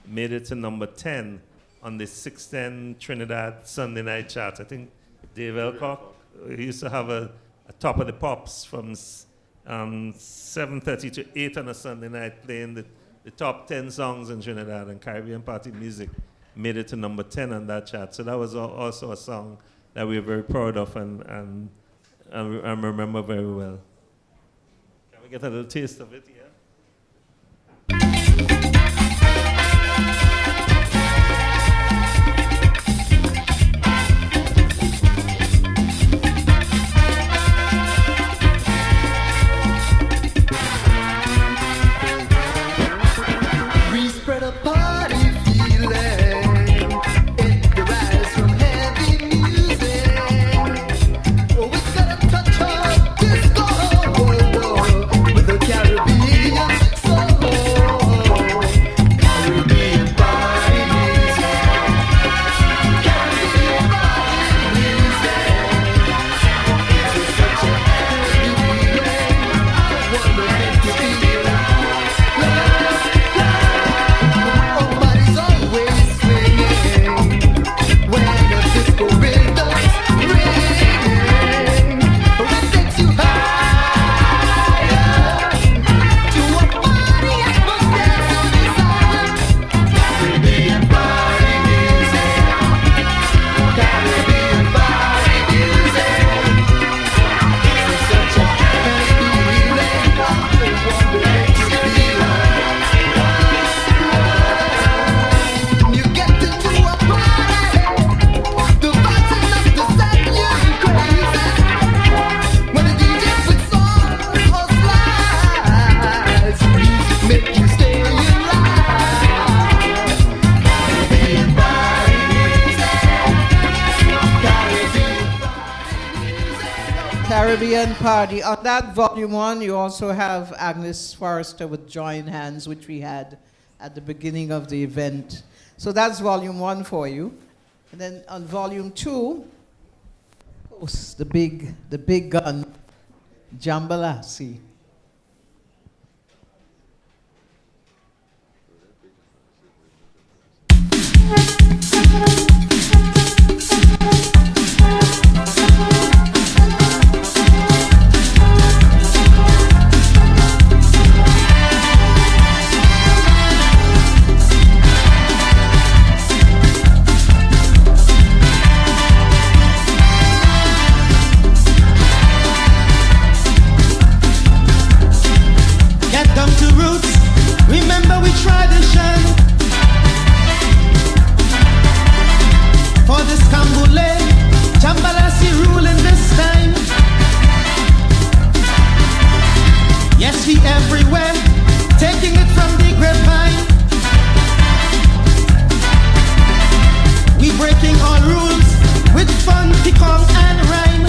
made it to number 10 on the 610 Trinidad Sunday night chart. I think Dave Elcock used to have a top of the pops from 7:30 to 8 on a Sunday night, playing the top 10 songs in Trinidad, and Caribbean party music made it to number 10 on that chart. So that was also a song that we were very proud of and remember very well. Can we get a little taste of it here?
We spread a party feeling. It derives from heavy music. Oh, we got a touch of disco with the Caribbean soul. Caribbean party music. Caribbean party music. It's such a happy feeling. I wanna make you feel Body's always swinging when the disco rhythm's ringing. It takes you higher to a party atmosphere so desire. Caribbean party music. Caribbean party music. It's such a happy feeling. I want to make you feel. You get into a party, the vibes enough to set you crazy. When the DJ puts on or slides, music make you stay alive. Caribbean party music.
Caribbean Party. On that volume 1, you also have Agnes Forrester with Join Hands, which we had at the beginning of the event. So that's volume 1 for you. And then on volume 2, of course, the big gun, Jambalasi.
Get down to roots. Remember we tradition. For this Kambule, Jambalasi ruling this time. Yes, we everywhere, taking it from the grapevine. We breaking all rules with fun, picong and rhyme.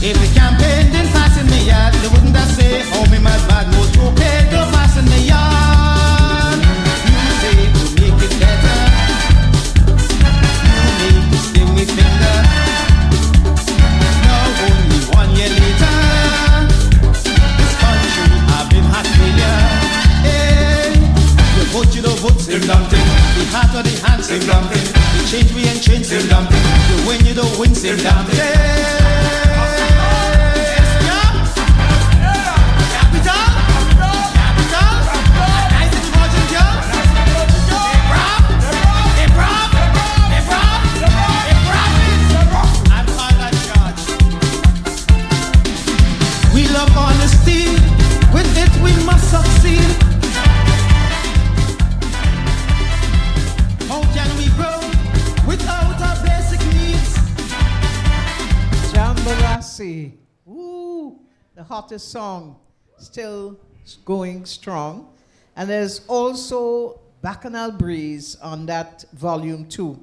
If the campaign didn't pass in the yard, they wouldn't have say, oh me mad no okay, don't pass in the yard. You say to make it better, you need to sting me finger. Now only 1 year later, this country have been heart failure. Hey, you vote, you don't vote, same damn thing. The heart or the hand, same damn thing. The change we ain't change, same damn thing. You win, you don't win, same damn thing. We love honesty, with it we must succeed. How can we grow without our basic needs?
Jambalasi. Ooh. the hottest song, still going strong. And there's also Bacchanal Breeze on that volume 2.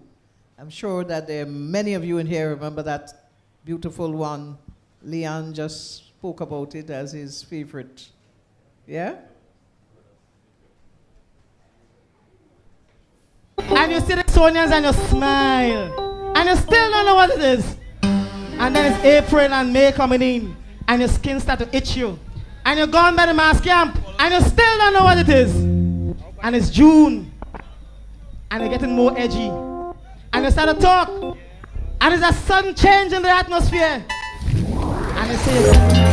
I'm sure that there are many of you in here remember that beautiful one. Leon just spoke about it as his favorite. Yeah?
And you see the Sonians and you smile. And you still don't know what it is. And then it's April and May coming in. And your skin start to itch you. And you're gone by the mass camp. And you still don't know what it is. And it's June. And you're getting more edgy. And you start to talk. And there's a sudden change in the atmosphere. And you say,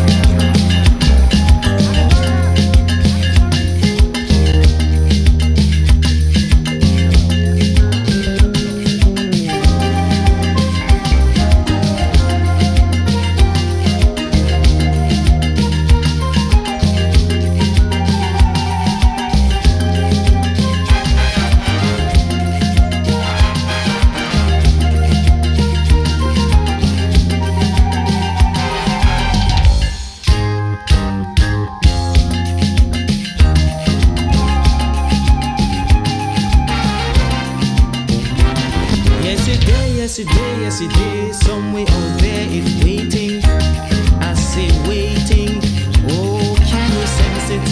yesterday, somewhere out there it's waiting. I say waiting. Oh, can you sense it?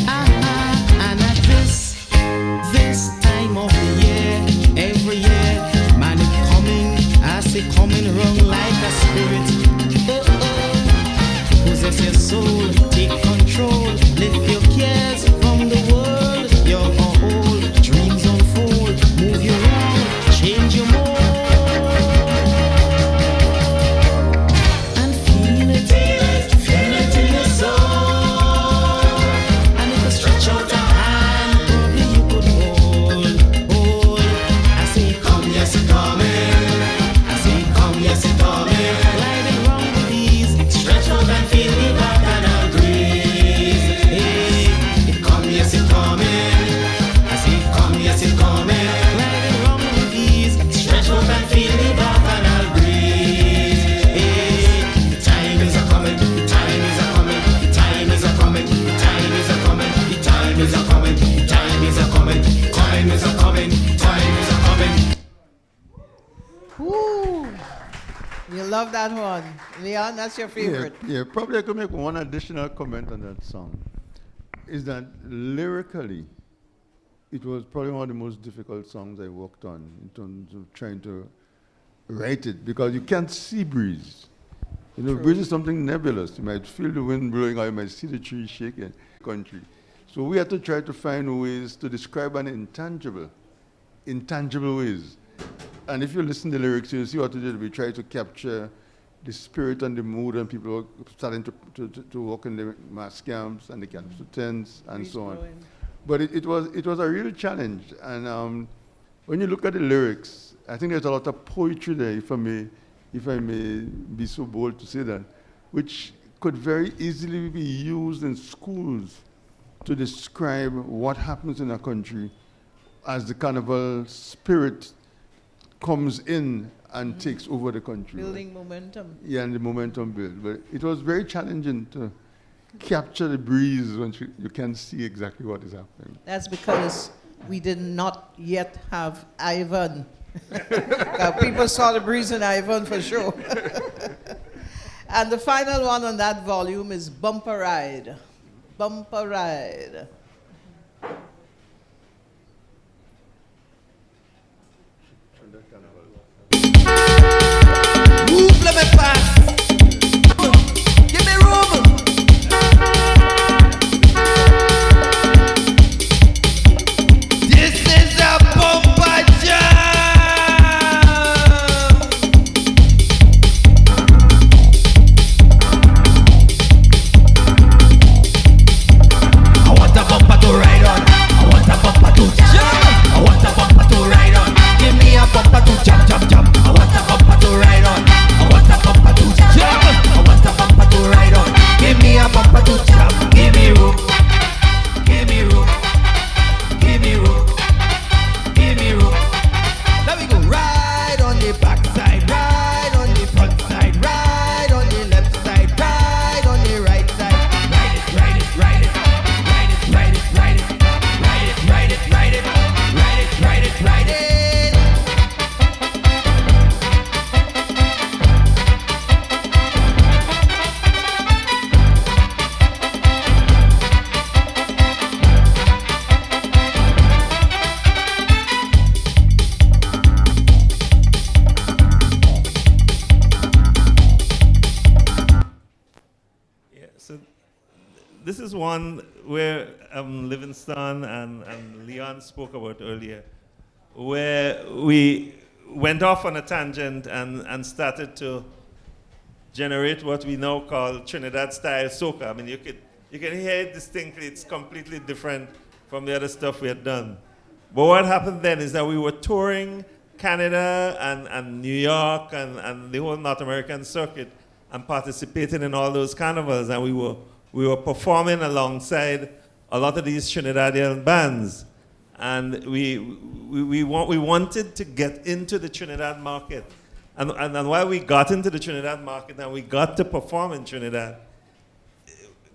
And at this time of the year, every year, man is coming. I say coming wrong like a spirit. Possess your soul, take control, lift your cares from the world. Young or old, dreams unfold, move you around, change your mold.
Love that one. Leon, that's your favorite.
Yeah, probably I could make one additional comment on that song. Is that lyrically, it was probably one of the most difficult songs I worked on in terms of trying to write it, because you can't see breeze. You know, breeze is something nebulous. You might feel the wind blowing or you might see the trees shaking country. So we had to try to find ways to describe an intangible ways. And if you listen to the lyrics, you'll see what we did. We tried to capture the spirit and the mood, and people were starting to walk in the mass camps and the camps to tents and so on. But it was a real challenge. And when you look at the lyrics, I think there's a lot of poetry there, if I may be so bold to say that, which could very easily be used in schools to describe what happens in a country as the carnival spirit comes in and takes over the country.
Building momentum.
Yeah, and the momentum build. But it was very challenging to capture the breeze when you can't see exactly what is happening.
That's because we did not yet have Ivan. People saw the breeze in Ivan for sure. And the final one on that volume is Bumper Ride. Bumper Ride.
Move, let me pass. Give me room. This is a bumper jam. I want a bumper to ride on. I want a bumper to jam. I want a bumper to ride on. Give me a bumper to jump, jump, jump.
this is one where Livingston and Leon spoke about earlier, where we went off on a tangent and started to generate what we now call Trinidad style soca. I mean, you can hear it distinctly. It's completely different from the other stuff we had done. But what happened then is that we were touring Canada and New York and the whole North American circuit and participating in all those carnivals, and we were performing alongside a lot of these Trinidadian bands. And we wanted to get into the Trinidad market. And while we got into the Trinidad market and we got to perform in Trinidad,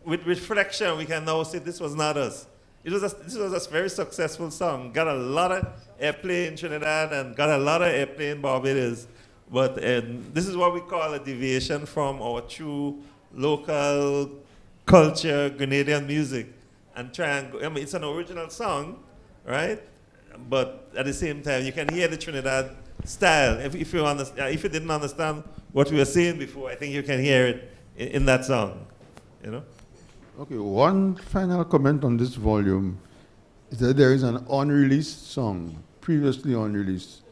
with reflection, we can now say this was not us. This was a very successful song. Got a lot of airplay in Trinidad and got a lot of airplay in Barbados. But this is what we call a deviation from our true local culture, Grenadian music. And I mean, it's an original song, right? But at the same time, you can hear the Trinidad style. If you didn't understand what we were saying before, I think you can hear it in that song, you know?
Okay, one final comment on this volume is that there is an unreleased song, previously unreleased.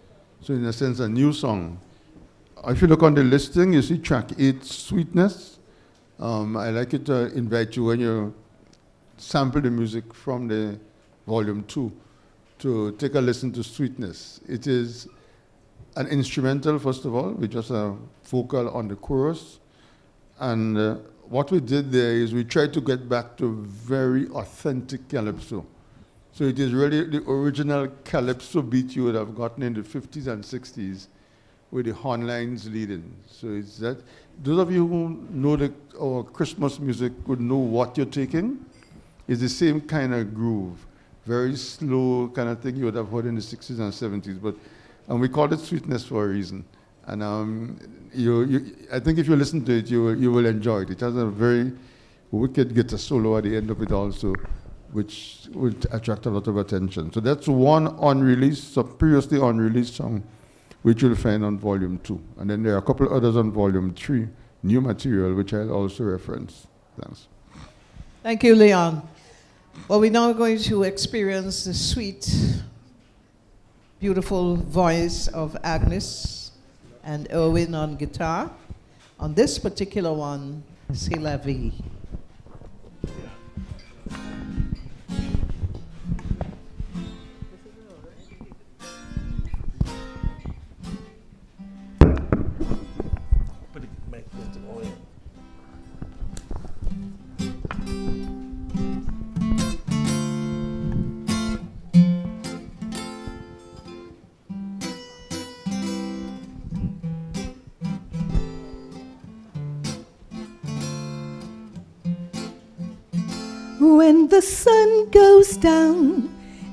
So in a sense, a new song. If you look on the listing, you see track 8, Sweetness. I like it to invite you when you sample the music from the volume 2 to take a listen to Sweetness. It is an instrumental, first of all, with just a vocal on the chorus. And what we did there is we tried to get back to very authentic calypso. So it is really the original calypso beat you would have gotten in the 50s and 60s with the horn lines leading. So it's that. Those of you who know our Christmas music would know what you're taking. It's the same kind of groove, very slow kind of thing you would have heard in the 60s and 70s. And we call it Sweetness for a reason. And I think if you listen to it, you will enjoy it. It has a very wicked guitar solo at the end of it also, which would attract a lot of attention. So that's one unreleased, previously unreleased song, which you'll find on volume 2. And then there are a couple others on volume 3, new material, which I'll also reference. Thanks.
Thank you, Leon. Well, we're now going to experience the sweet, beautiful voice of Agnes and Erwin on guitar. On this particular one, C'est la vie.
When the sun goes down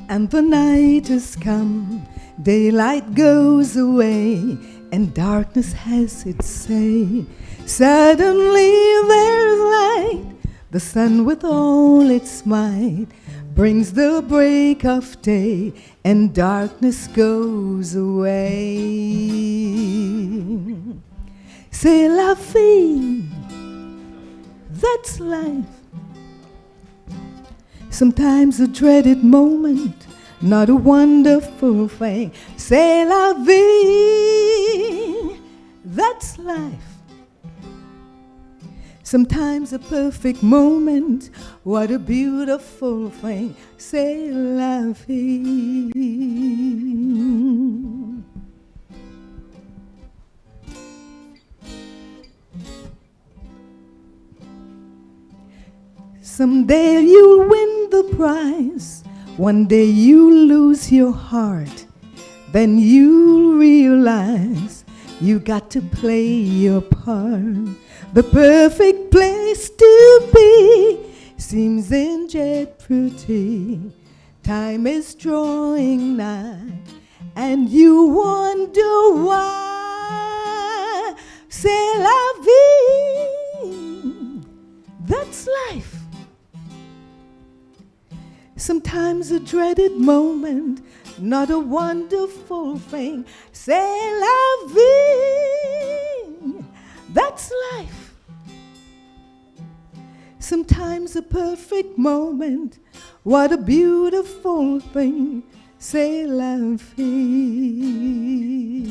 and the night has come, daylight goes away and darkness has its say. Suddenly there's light, the sun with all its might brings the break of day and darkness goes away. C'est la vie, that's life. Sometimes a dreaded moment, not a wonderful thing. C'est la vie, that's life. Sometimes a perfect moment, what a beautiful thing. C'est la vie. Someday you'll win the prize, one day you'll lose your heart, then you'll realize you got to play your part. The perfect place to be seems in jeopardy. Time is drawing nigh, and you wonder why. C'est la vie, that's life. Sometimes a dreaded moment, not a wonderful thing. C'est la vie, that's life. Sometimes Sometimes a perfect moment, what a beautiful thing, c'est la vie.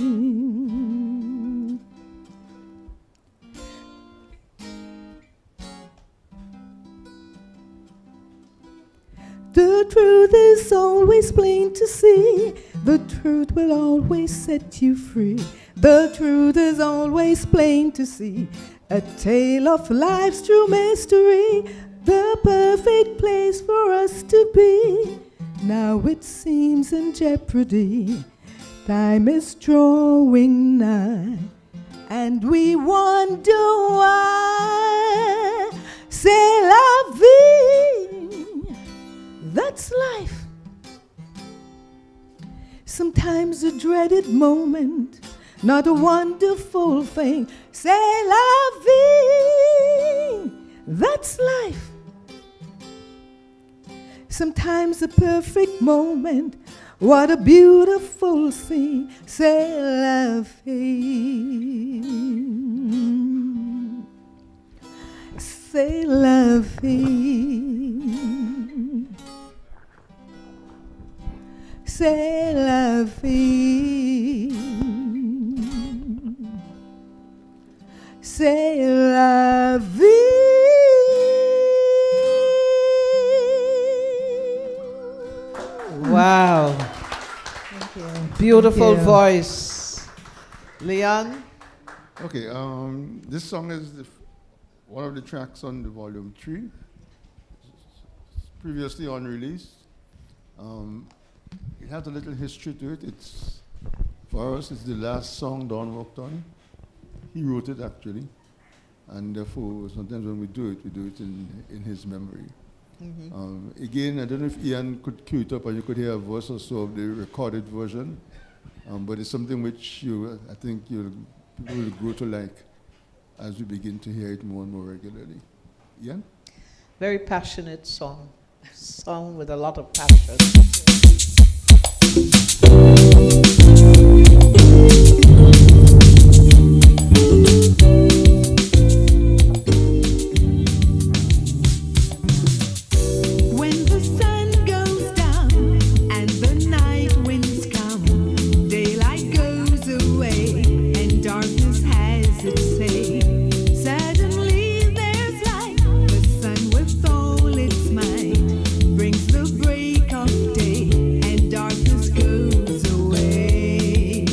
The truth is always plain to see. The truth will always set you free. The truth is always plain to see. A tale of life's true mystery. The perfect place for us to be. Now it seems in jeopardy. Time is drawing nigh, and we wonder why. C'est la vie. That's life. Sometimes a dreaded moment, not a wonderful thing. C'est la vie. That's life. Sometimes a perfect moment, what a beautiful thing. C'est la vie. C'est la vie. C'est la vie. C'est la vie.
Wow. Beautiful voice. Leon?
Okay, this song is one of the tracks on the volume 3. It's previously unreleased. It has a little history to it. It's, for us, it's the last song Don worked on. He wrote it actually, and therefore sometimes when we do it in his memory.
Mm-hmm.
Again, I don't know if Ian could cue it up and you could hear a verse or so of the recorded version, but it's something which I think people will grow to like as we begin to hear it more and more regularly. Ian?
Very passionate song. Song with a lot of passion.
When the sun goes down and the night winds come, daylight goes away and darkness has its say. Suddenly there's light, the sun with all its might brings the break of day and darkness goes away.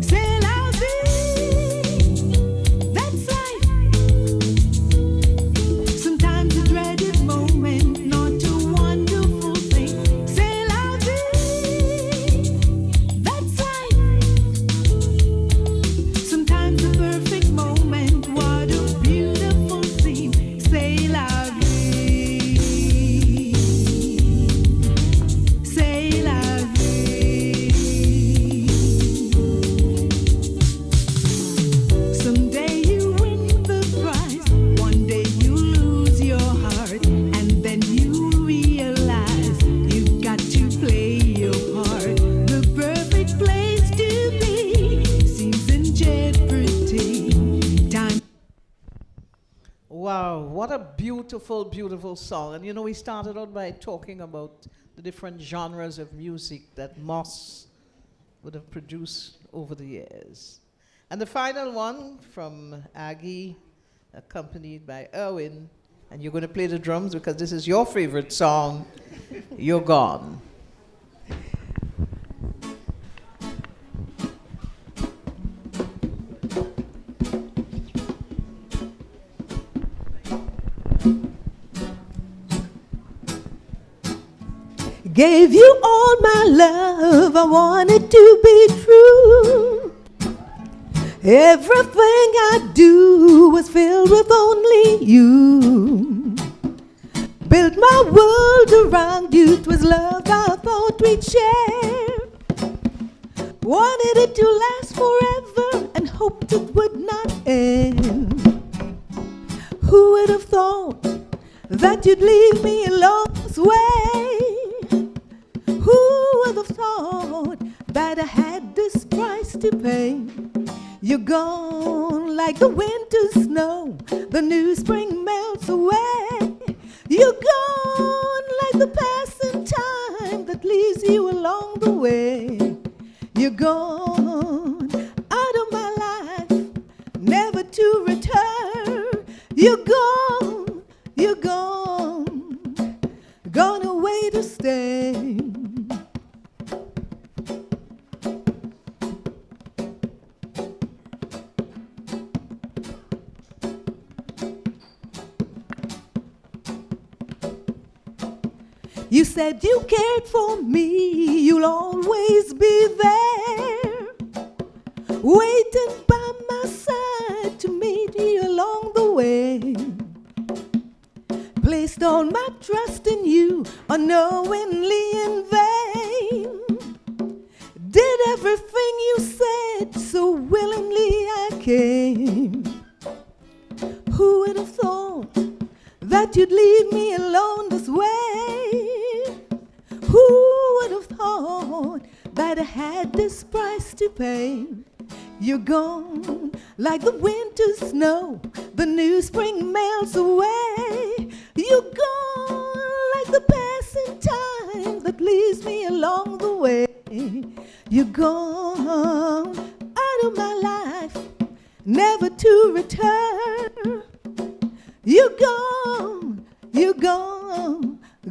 C'est la vie, that's life. Sometimes a dreaded moment, not a wonderful thing. C'est la vie, that's life. Sometimes a perfect moment, what a beautiful scene. C'est la vie, c'est la vie. Someday you win the prize, one day you lose your heart, and then you realize you've got to play your part. The perfect place to be seems in jeopardy. Time.
Wow, what a beautiful, beautiful song. And you know, we started out by talking about the different genres of music that Moss would have produced over the years. And the final one from Aggie, accompanied by Erwin. And you're going to play the drums because this is your favorite song, You're Gone.
Gave you all my love, I wanted to be true. Everything I do was filled with only you. Built my world around you, 'twas love I thought we'd share. Wanted it to last forever and hoped it would not end. Who would have thought that you'd leave me along this way? Who would have thought that I had this price to pay? You're gone like the winter snow, the new spring melts away. You're gone like the passing time that leaves you along the way. You're gone out of my life, never to return. You're gone, gone away to stay. You said you cared for me, you'll always be there, waiting by my side to meet you along the way. Placed all my trust in you, unknowingly in vain. Did everything you said, so willingly I came. Who would have thought that you'd leave me alone this way? Who would have thought that I had this price to pay? You're gone like the winter snow, the new spring melts away. You're gone like the passing time that leaves me along the way. You're gone out of my life, never to return. You're gone,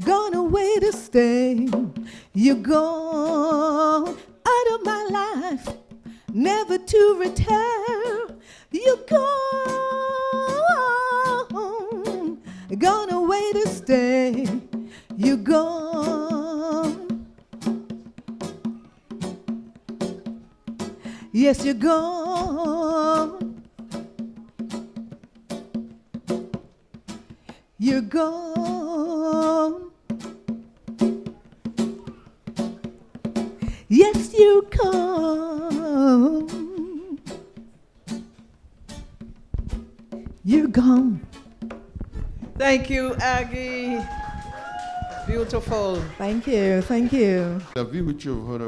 gone away to stay. You're gone out of my life, never to return. You're gone away to stay. You're gone. Yes, you're gone. You're gone. Yes, you're gone. You're gone.
Thank you, Aggie. Beautiful.
Thank you, thank you.
The view which you've heard